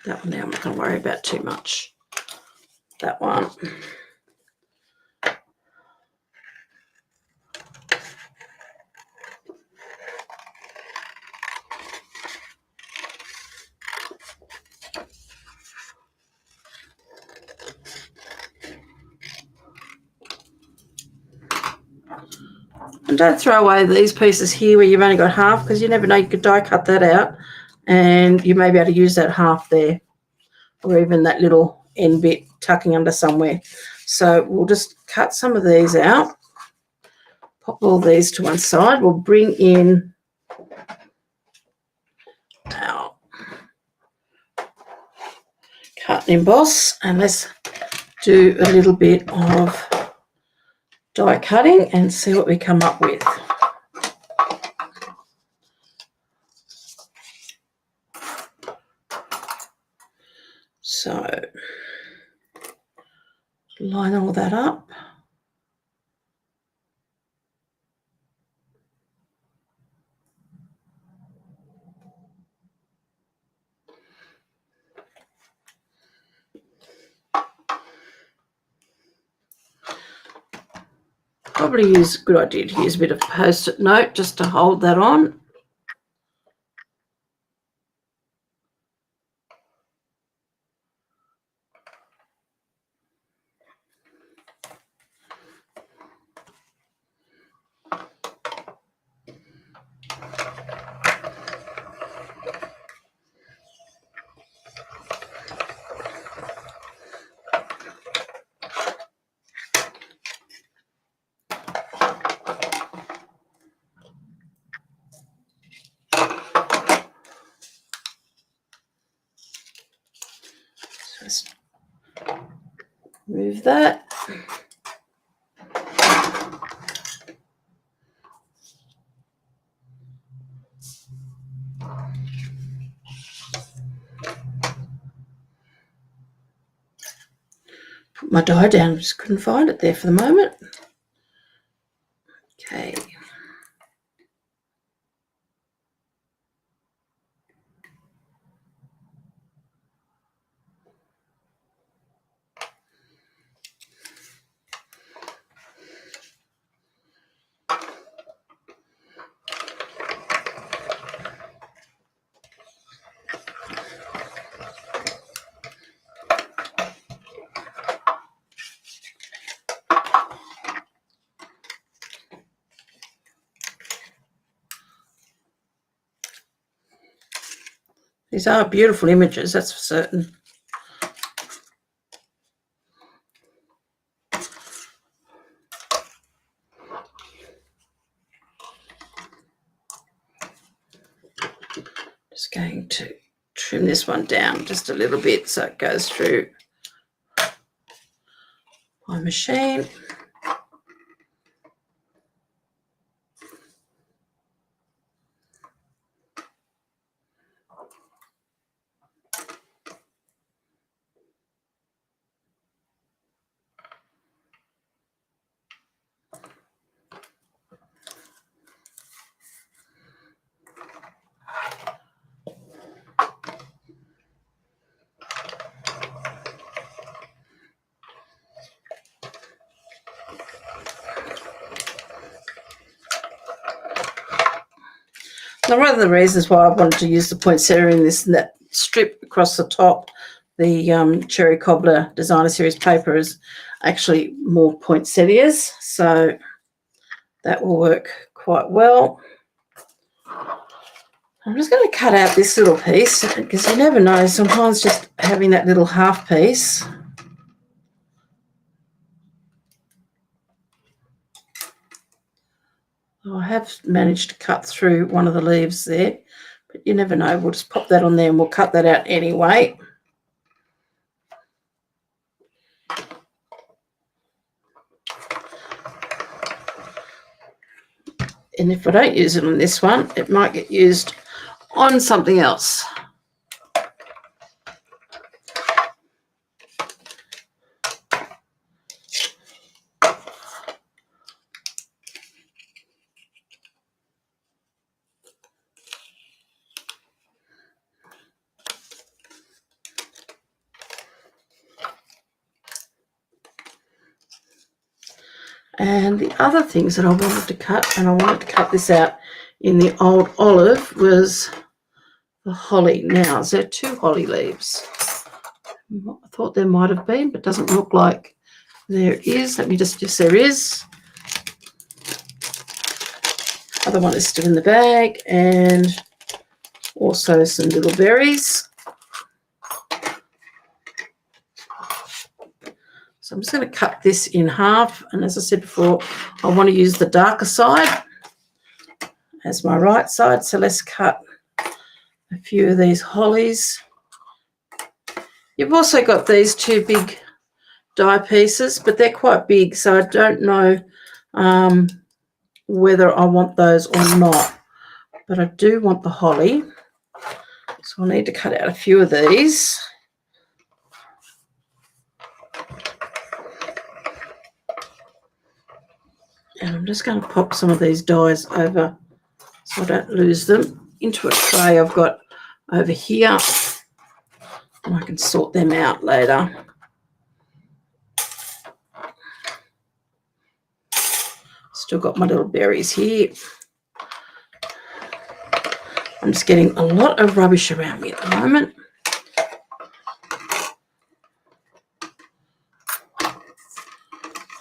That one now I'm not going to worry about too much. That one. And don't throw away these pieces here where you've only got half, because you never know, you could die cut that out and you may be able to use that half there, or even that little end bit tucking under somewhere. So we'll just cut some of these out, pop all these to one side. We'll bring in our cut and emboss, and let's do a little bit of die cutting and see what we come up with. So line all that up. Probably use a good idea to use a bit of Post-it note just to hold that on. Just move that. Put my die down, just couldn't find it there for the moment. Okay. These are beautiful images, that's for certain. Just going to trim this one down just a little bit so it goes through my machine. Now, one of the reasons why I wanted to use the poinsettia in this and that strip across the top, the Cherry Cobbler Designer Series paper is actually more poinsettias, so that will work quite well. I'm just going to cut out this little piece because you never know, sometimes just having that little half piece I have managed to cut through one of the leaves there, but you never know. We'll just pop that on there and we'll cut that out anyway. And if I don't use it on this one, it might get used on something else. And the other things that I wanted to cut, and I wanted to cut this out in the old olive, was the holly. Now, is there 2 holly leaves? I thought there might have been, but doesn't look like there is. Let me just, yes, there is. Other one is still in the bag, and also some little berries. So I'm just going to cut this in half, and as I said before, I want to use the darker side as my right side. So let's cut a few of these hollies. You've also got these 2 big die pieces, but they're quite big, so I don't know whether I want those or not. But I do want the holly, so I'll need to cut out a few of these. And I'm just going to pop some of these dies over so I don't lose them into a tray I've got over here, and I can sort them out later. Still got my little berries here. I'm just getting a lot of rubbish around me at the moment.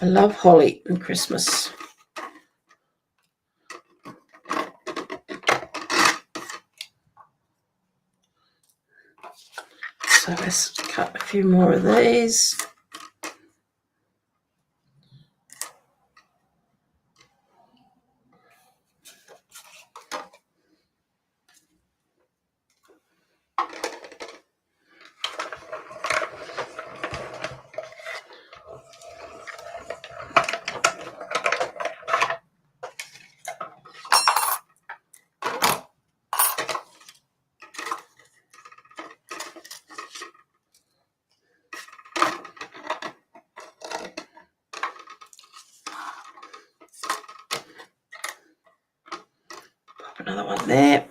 I love holly and Christmas. So let's cut a few more of these. Another one there.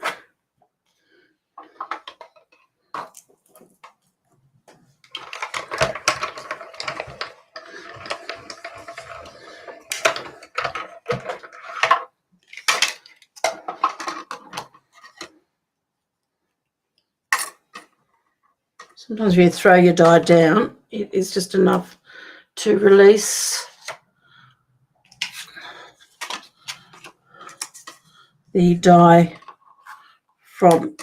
Sometimes when you throw your die down, it is just enough to release the die from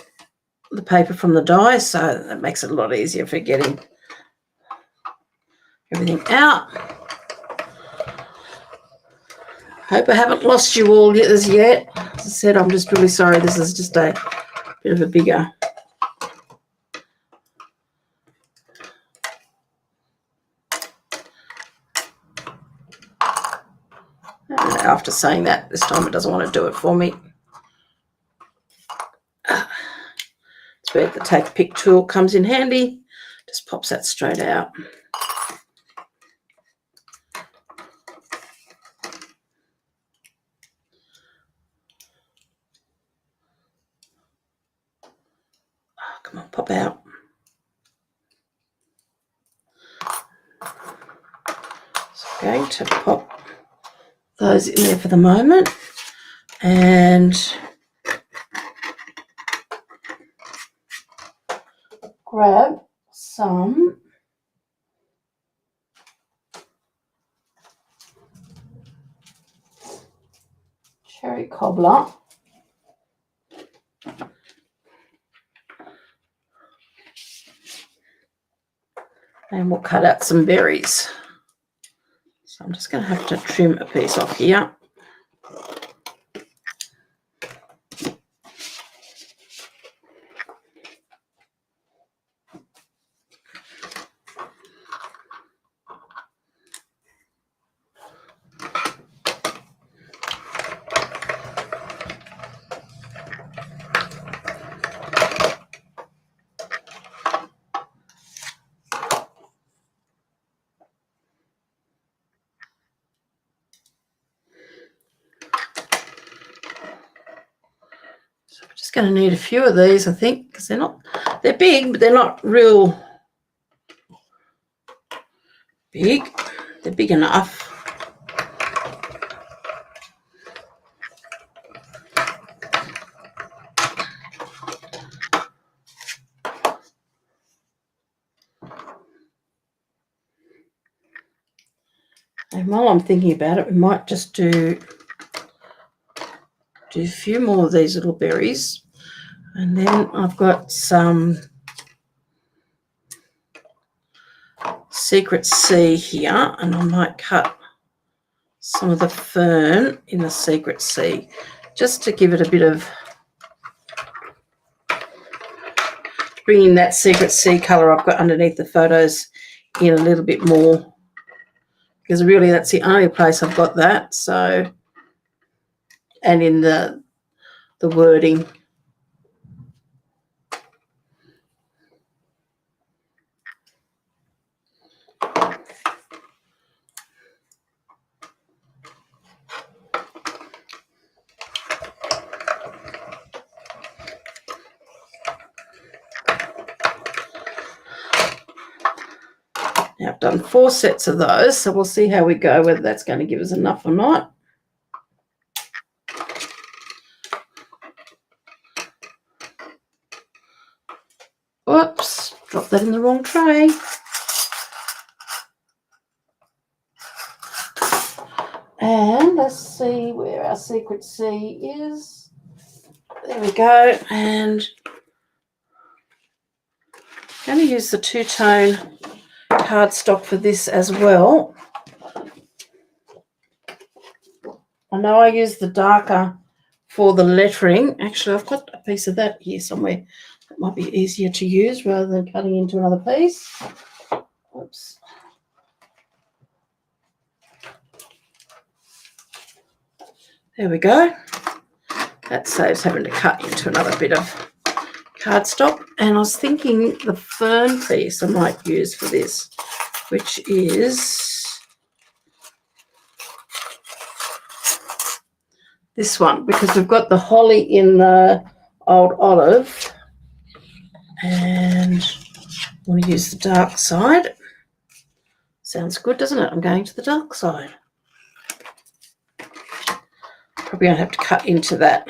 the paper from the die, so that makes it a lot easier for getting everything out. Hope I haven't lost you all as yet. As I said, I'm just really sorry. This is just a bit of a bigger. After saying that, this time it doesn't want to do it for me. It's where the take pick tool comes in handy. Just pops that straight out. Oh, come on, pop out. So I'm going to pop those in there for the moment, and grab some cherry cobbler. And we'll cut out some berries. So I'm just going to have to trim a piece off here. So we're just going to need a few of these, I think, because they're big, but they're not real big. They're big enough. And while I'm thinking about it, we might just do a few more of these little berries. And then I've got some Secret C here, and I might cut some of the fern in the Secret C just to give it a bit of, bringing that Secret C colour I've got underneath the photos in a little bit more, because really that's the only place I've got that. So, and in the wording. Now I've done 4 sets of those, so we'll see how we go, whether that's going to give us enough or not. Whoops, dropped that in the wrong tray. And let's see where our Secret C is. There we go. And I'm going to use the two-tone cardstock for this as well. I know I use the darker for the lettering. Actually, I've got a piece of that here somewhere. That might be easier to use rather than cutting into another piece. Oops. There we go. That saves having to cut into another bit of cardstock. And I was thinking the fern piece I might use for this, which is this one, because we've got the holly in the old olive, and I want to use the dark side. Sounds good, doesn't it? I'm going to the dark side. Probably going to have to cut into that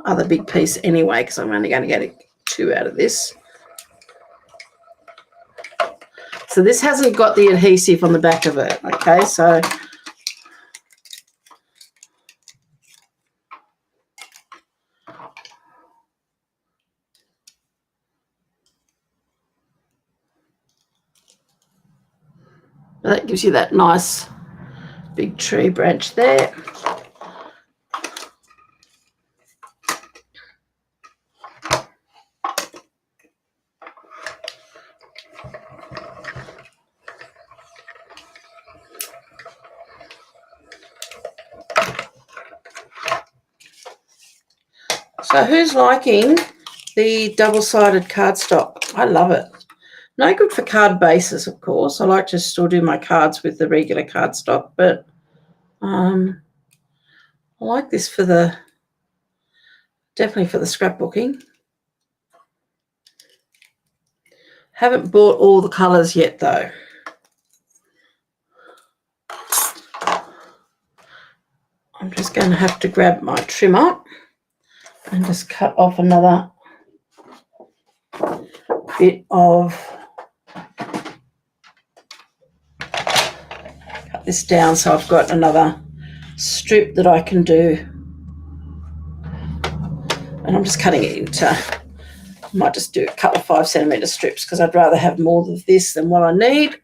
other big piece anyway, because I'm only going to get 2 out of this. So this hasn't got the adhesive on the back of it, okay? So that gives you that nice big tree branch there. So who's liking the double-sided cardstock? I love it. No good for card bases, of course. I like to still do my cards with the regular cardstock, but I like this for definitely for the scrapbooking. Haven't bought all the colours yet, though. I'm just going to have to grab my trimmer and just cut off another bit of, cut this down so I've got another strip that I can do. And I'm just cutting it into, I might just do a couple of 5 centimetre strips because I'd rather have more of this than what I need.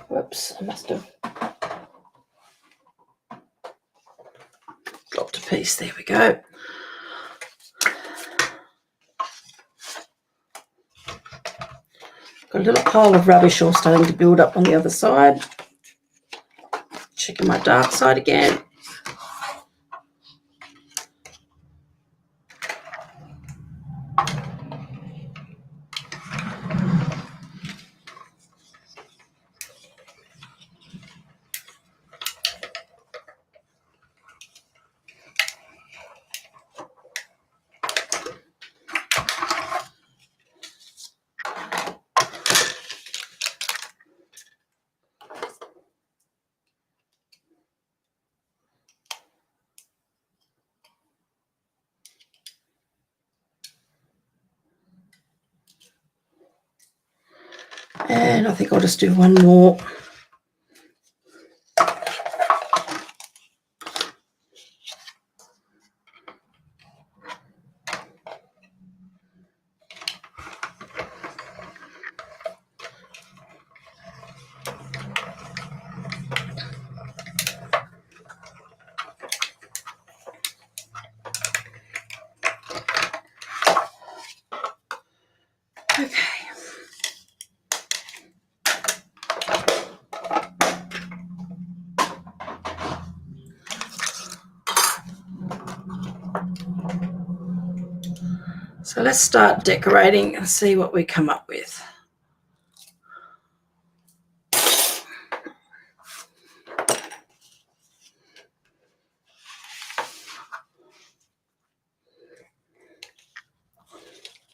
Whoops, I must have dropped a piece. There we go. Got a little pile of rubbish all starting to build up on the other side. Checking my dark side again. And I think I'll just do one more. Okay. So let's start decorating and see what we come up with.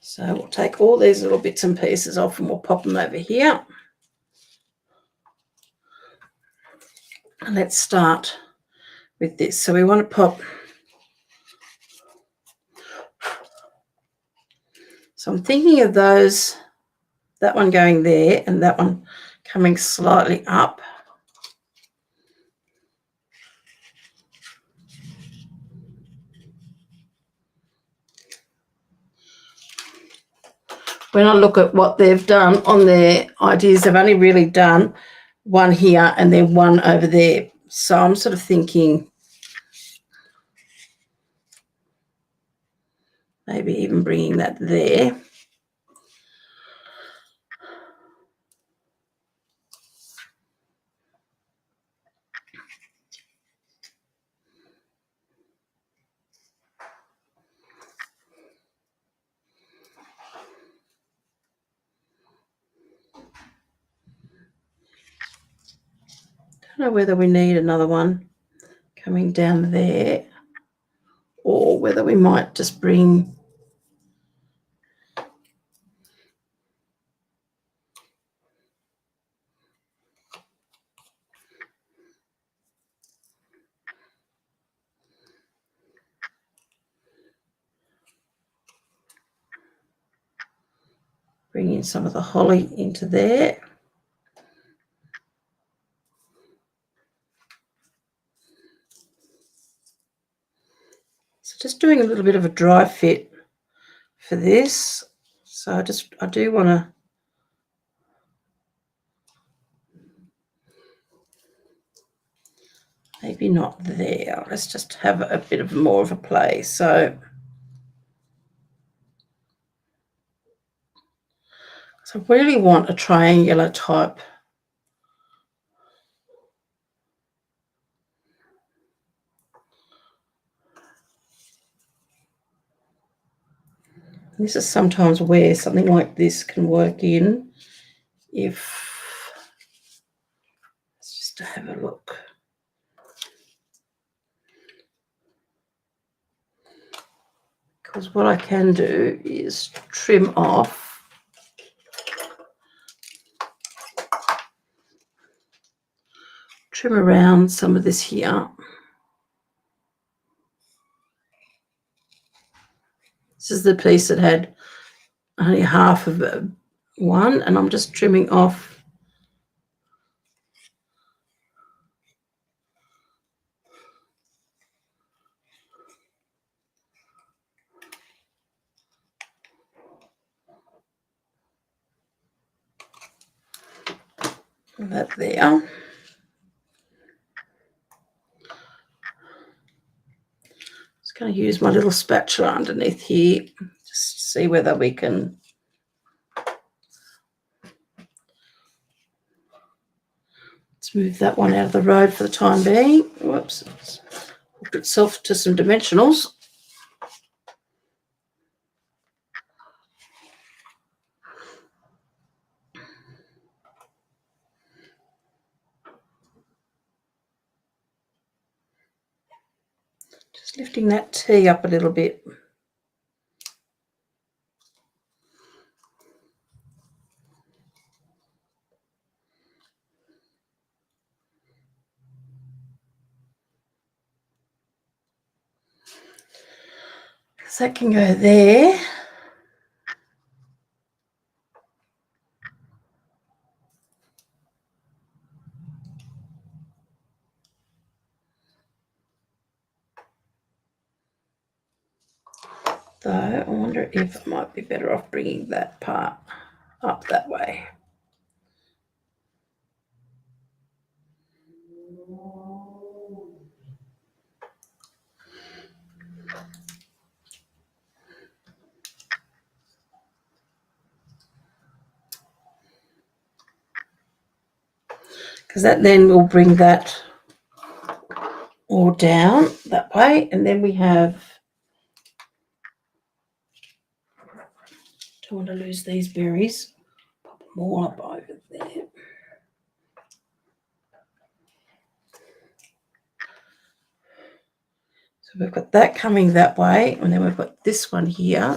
So we'll take all these little bits and pieces off and we'll pop them over here. And let's start with this. So we want to pop, so I'm thinking of those, that one going there and that one coming slightly up. When I look at what they've done on their ideas, they've only really done one here and then one over there. So I'm sort of thinking maybe even bringing that there. Don't know whether we need another one coming down there or whether we might just bring in some of the holly into there. So just doing a little bit of a dry fit for this. So I do want to maybe not there. Let's just have a bit of more of a play. So I really want a triangular type. This is sometimes where something like this can work in. If, let's just have a look. Because what I can do is trim around some of this here. This is the piece that had only half of one, and I'm just trimming off that there. Just going to use my little spatula underneath here, just to see whether we can let's move that one out of the road for the time being. Whoops, it's hooked itself to some dimensionals. Just lifting that T up a little bit. So that can go there. Though I wonder if I might be better off bringing that part up that way. Because that then will bring that all down that way. And then we have, don't want to lose these berries. Pop them all up over there. So we've got that coming that way, and then we've got this one here.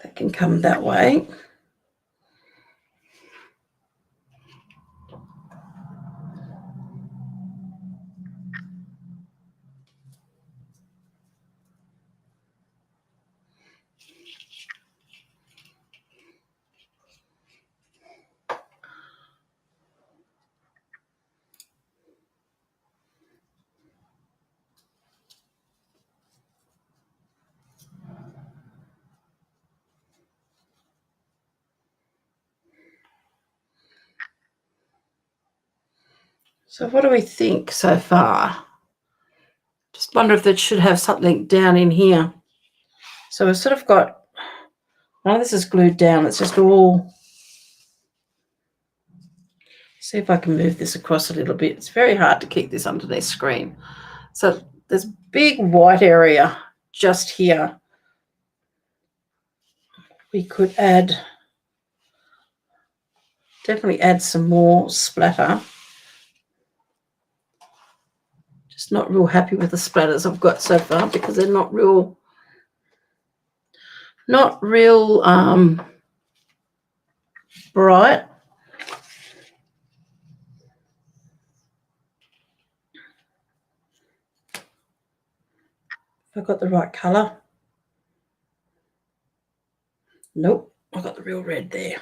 That can come that way. So what do we think so far? Just wonder if that should have something down in here. So we've sort of got, none of this is glued down. It's just all, see if I can move this across a little bit. It's very hard to keep this underneath screen. So there's a big white area just here. We could definitely add some more splatter. Just not real happy with the splatters I've got so far because they're not real bright. Have I got the right colour? Nope, I got the real red there.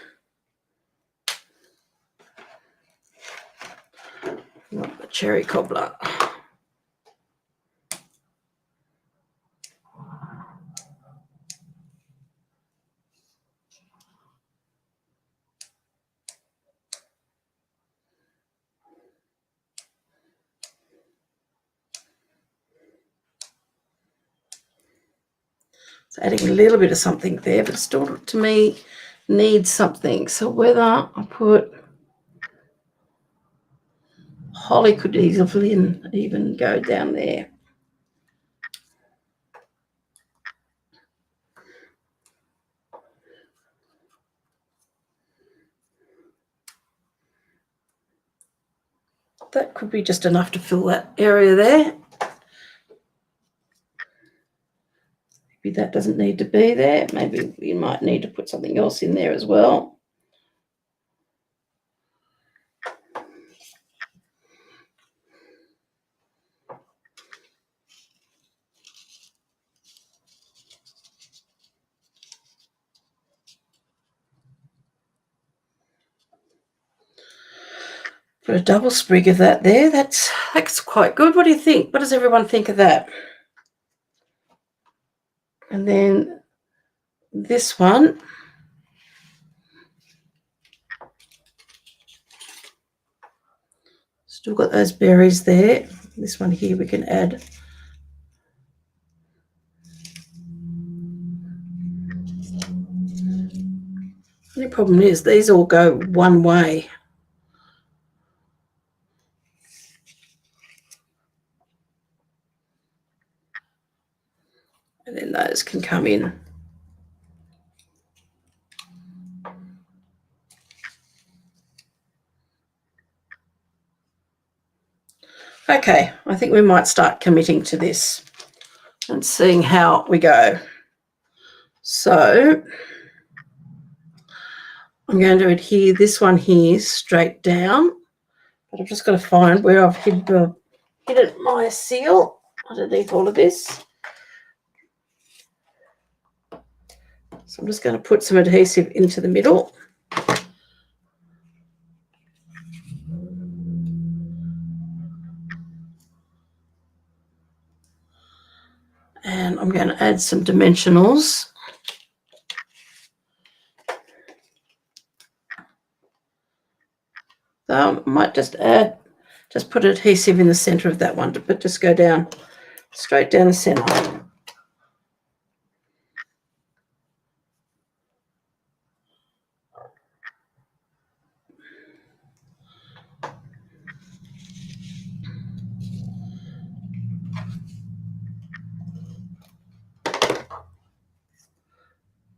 Not the cherry cobbler. It's adding a little bit of something there, but still to me needs something. So whether I put holly could easily even go down there. That could be just enough to fill that area there. Maybe that doesn't need to be there. Maybe you might need to put something else in there as well. Put a double sprig of that there. That's quite good. What do you think? What does everyone think of that? And then this one, still got those berries there. This one here we can add. The only problem is these all go one way. And then those can come in. Okay, I think we might start committing to this and seeing how we go. So I'm going to adhere this one here straight down, but I've just got to find where I've hidden my seal underneath all of this. So I'm just going to put some adhesive into the middle. And I'm going to add some dimensionals. So I might just put adhesive in the center of that one, but just go down, straight down the center.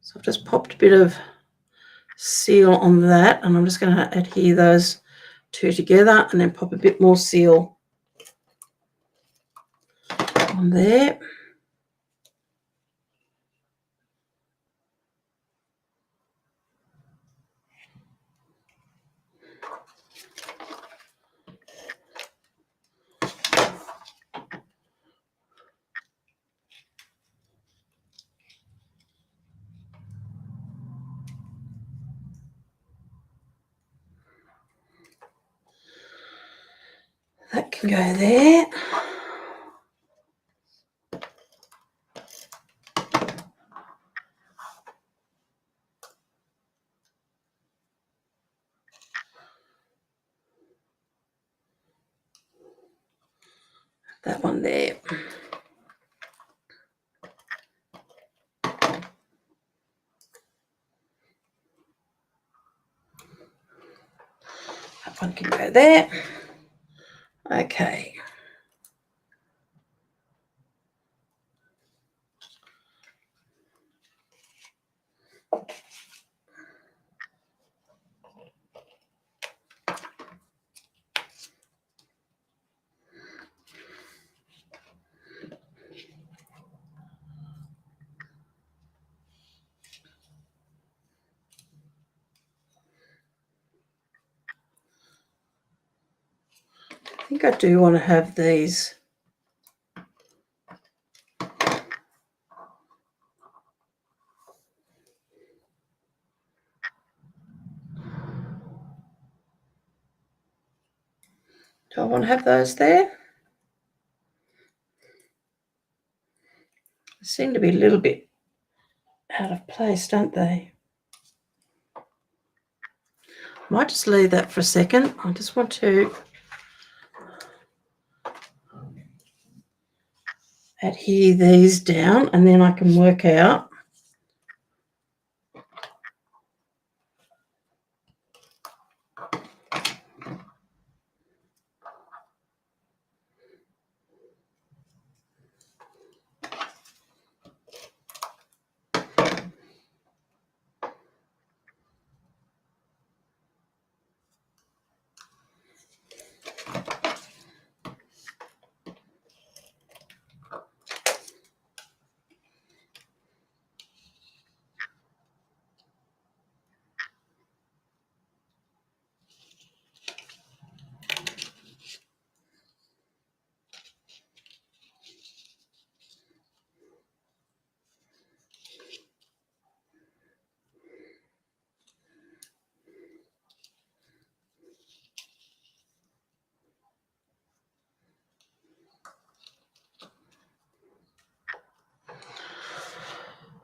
So I've just popped a bit of seal on that, and I'm just going to adhere those two together and then pop a bit more seal on there. That can go there. That one there. That one can go there. Okay. I think I do want to have these. Do I want to have those there? They seem to be a little bit out of place, don't they? I might just leave that for a second. I just want to adhere these down, and then I can work out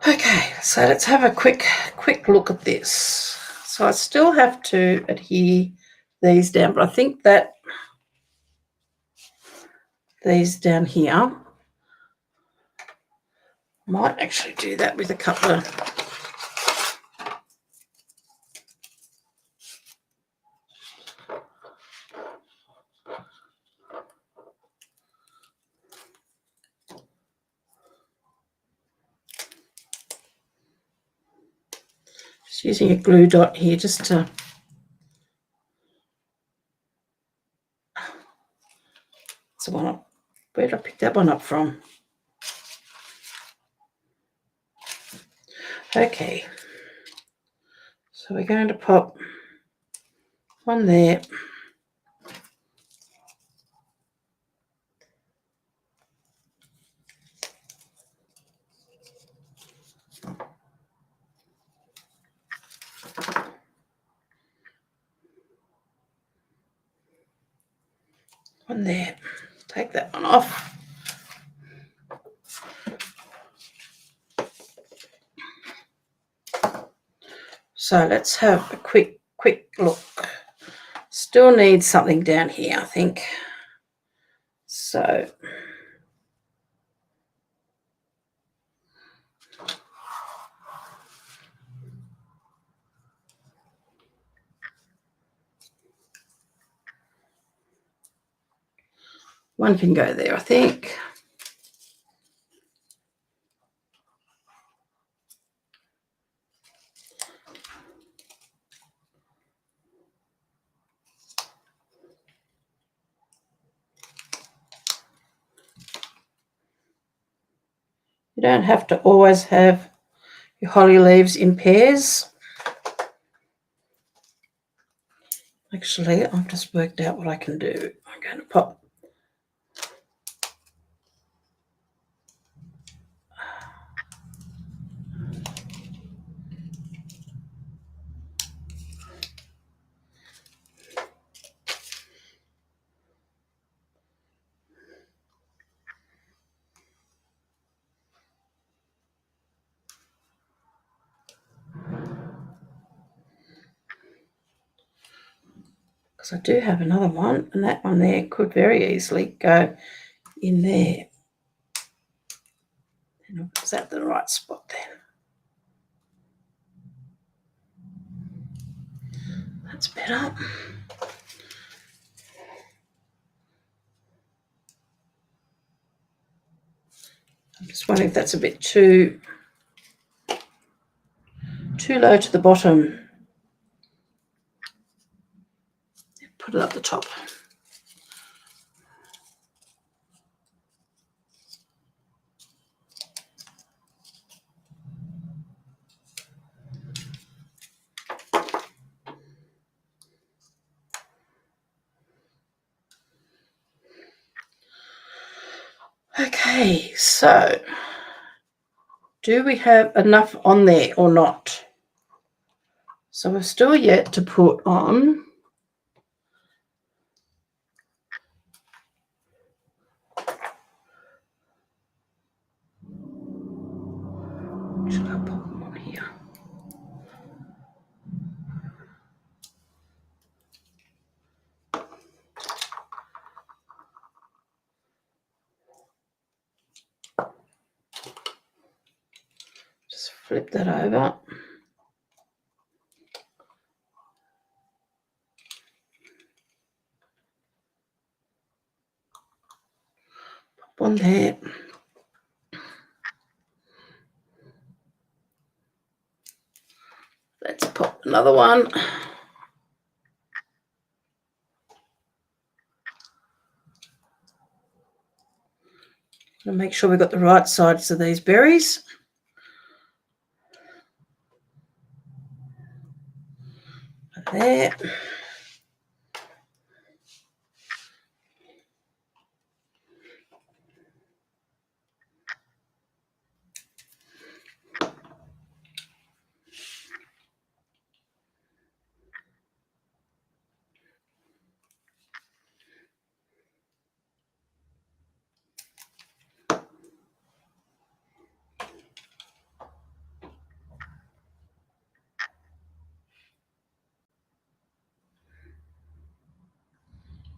okay, so let's have a quick look at this. So I still have to adhere these down, but I think that these down here might actually do that with a couple of just using a glue dot here just to that's the one up. Where did I pick that one up from? Okay, so we're going to pop one there, one there. Take that one off. So let's have a quick look. Still need something down here, I think. So one can go there, I think. You don't have to always have your holly leaves in pairs. Actually, I've just worked out what I can do. I'm going to pop because I do have another one, and that one there could very easily go in there. Is that the right spot then? That's better. I'm just wondering if that's a bit too low to the bottom. Put it up the top. Okay, so do we have enough on there or not? So we're still yet to put on should I pop them on here? flip that over. Pop one there. Let's pop another one. And make sure we've got the right sides of these berries. There.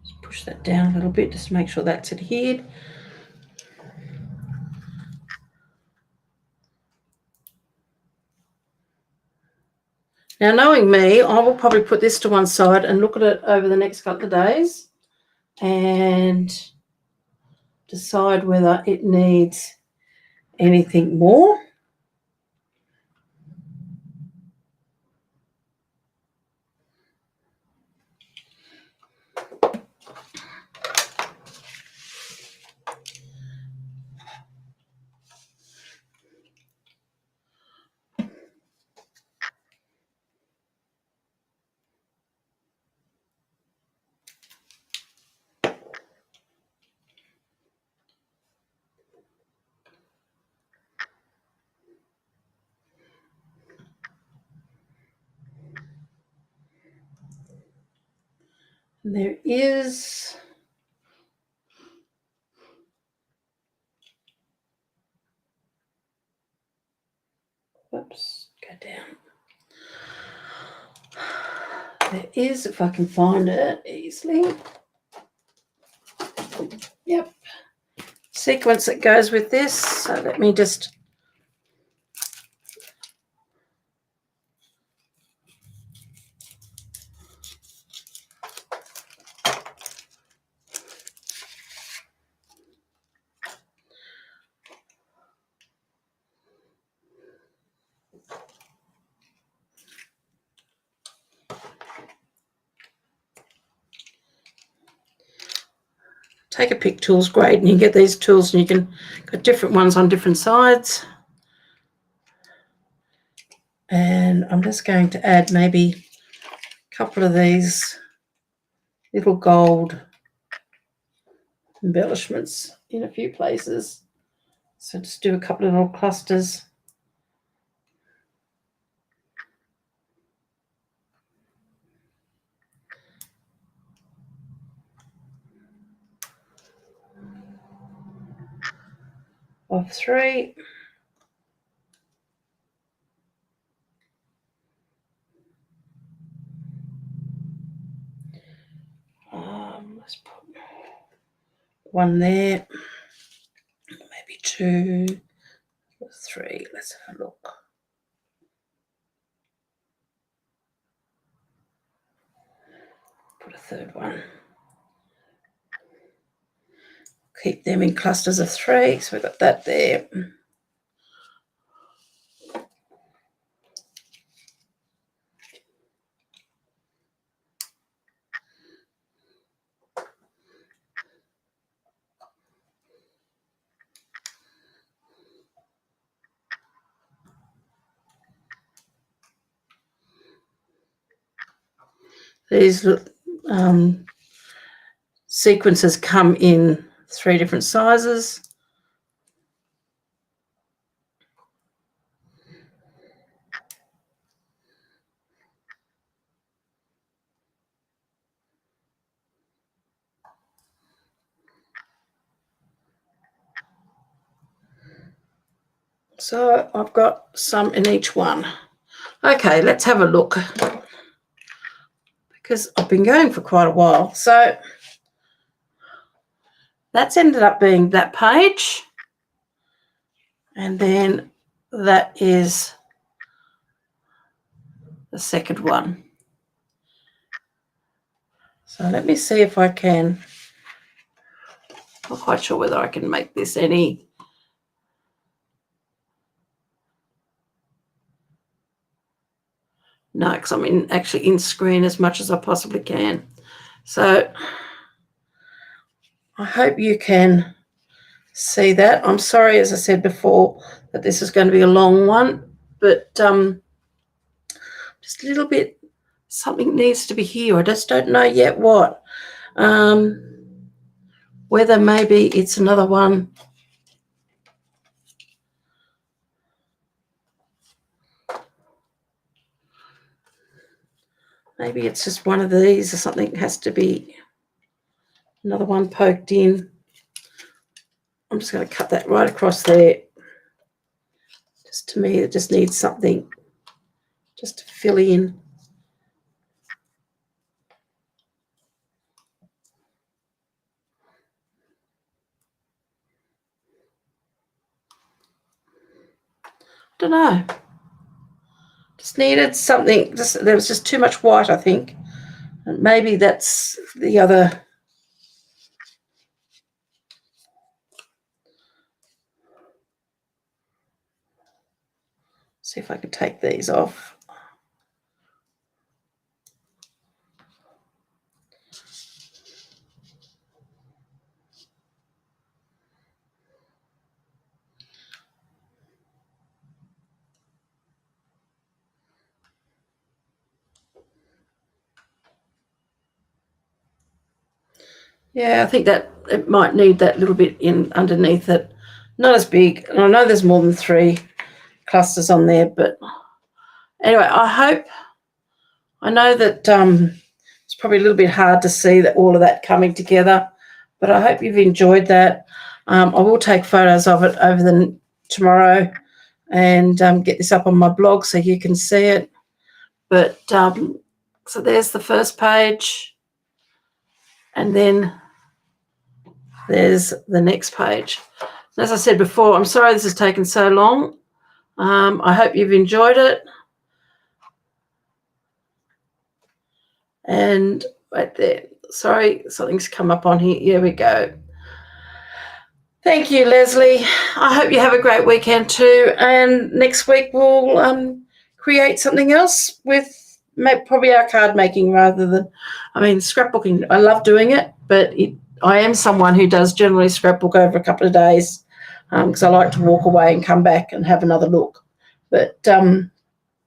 Just push that down a little bit just to make sure that's adhered. Now, knowing me, I will probably put this to one side and look at it over the next couple of days and decide whether it needs anything more. There is whoops, go down. There is, if I can find it easily. Yep. Sequence that goes with this. So let me just take a pick tools grade, and you get these tools and you can got different ones on different sides. And I'm just going to add maybe a couple of these little gold embellishments in a few places. So just do a couple of little clusters. Of 3. Let's put 1 there, maybe 2, 3. Let's have a look. Put a 3rd one. Keep them in clusters of 3. So we've got that there. These sequences come in 3 different sizes. So I've got some in each one. Okay, let's have a look, because I've been going for quite a while. So that's ended up being that page. And then that is the second one. So let me see if I can. Not quite sure whether I can make this any. No, because I'm actually in screen as much as I possibly can. So I hope you can see that. I'm sorry, as I said before, that this is going to be a long one, but just a little bit, something needs to be here. I just don't know yet what. Whether maybe it's another one. Maybe it's just one of these or something has to be another one poked in. I'm just going to cut that right across there. Just to me, it just needs something just to fill in. I don't know. Just needed something. There was just too much white, I think. And maybe that's the other. See if I can take these off. Yeah, I think that it might need that little bit in underneath it. Not as big. And I know there's more than 3 clusters on there, but anyway, I know that it's probably a little bit hard to see that all of that coming together, but I hope you've enjoyed that. I will take photos of it over tomorrow and get this up on my blog so you can see it. But so there's the first page, and then there's the next page. As I said before, I'm sorry this has taken so long. I hope you've enjoyed it. And right there, sorry, something's come up on here. Here we go. Thank you, Leslie. I hope you have a great weekend too. And next week we'll create something else with probably our card making rather than, scrapbooking. I love doing it, but I am someone who does generally scrapbook over a couple of days because I like to walk away and come back and have another look. But I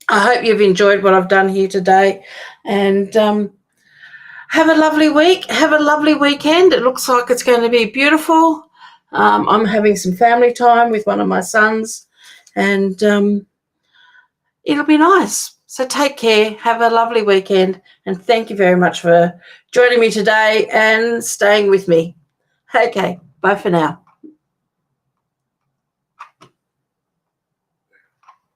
hope you've enjoyed what I've done here today, and have a lovely week. Have a lovely weekend. It looks like it's going to be beautiful. I'm having some family time with one of my sons, and it'll be nice. So take care. Have a lovely weekend, and thank you very much for joining me today and staying with me. Okay, bye for now.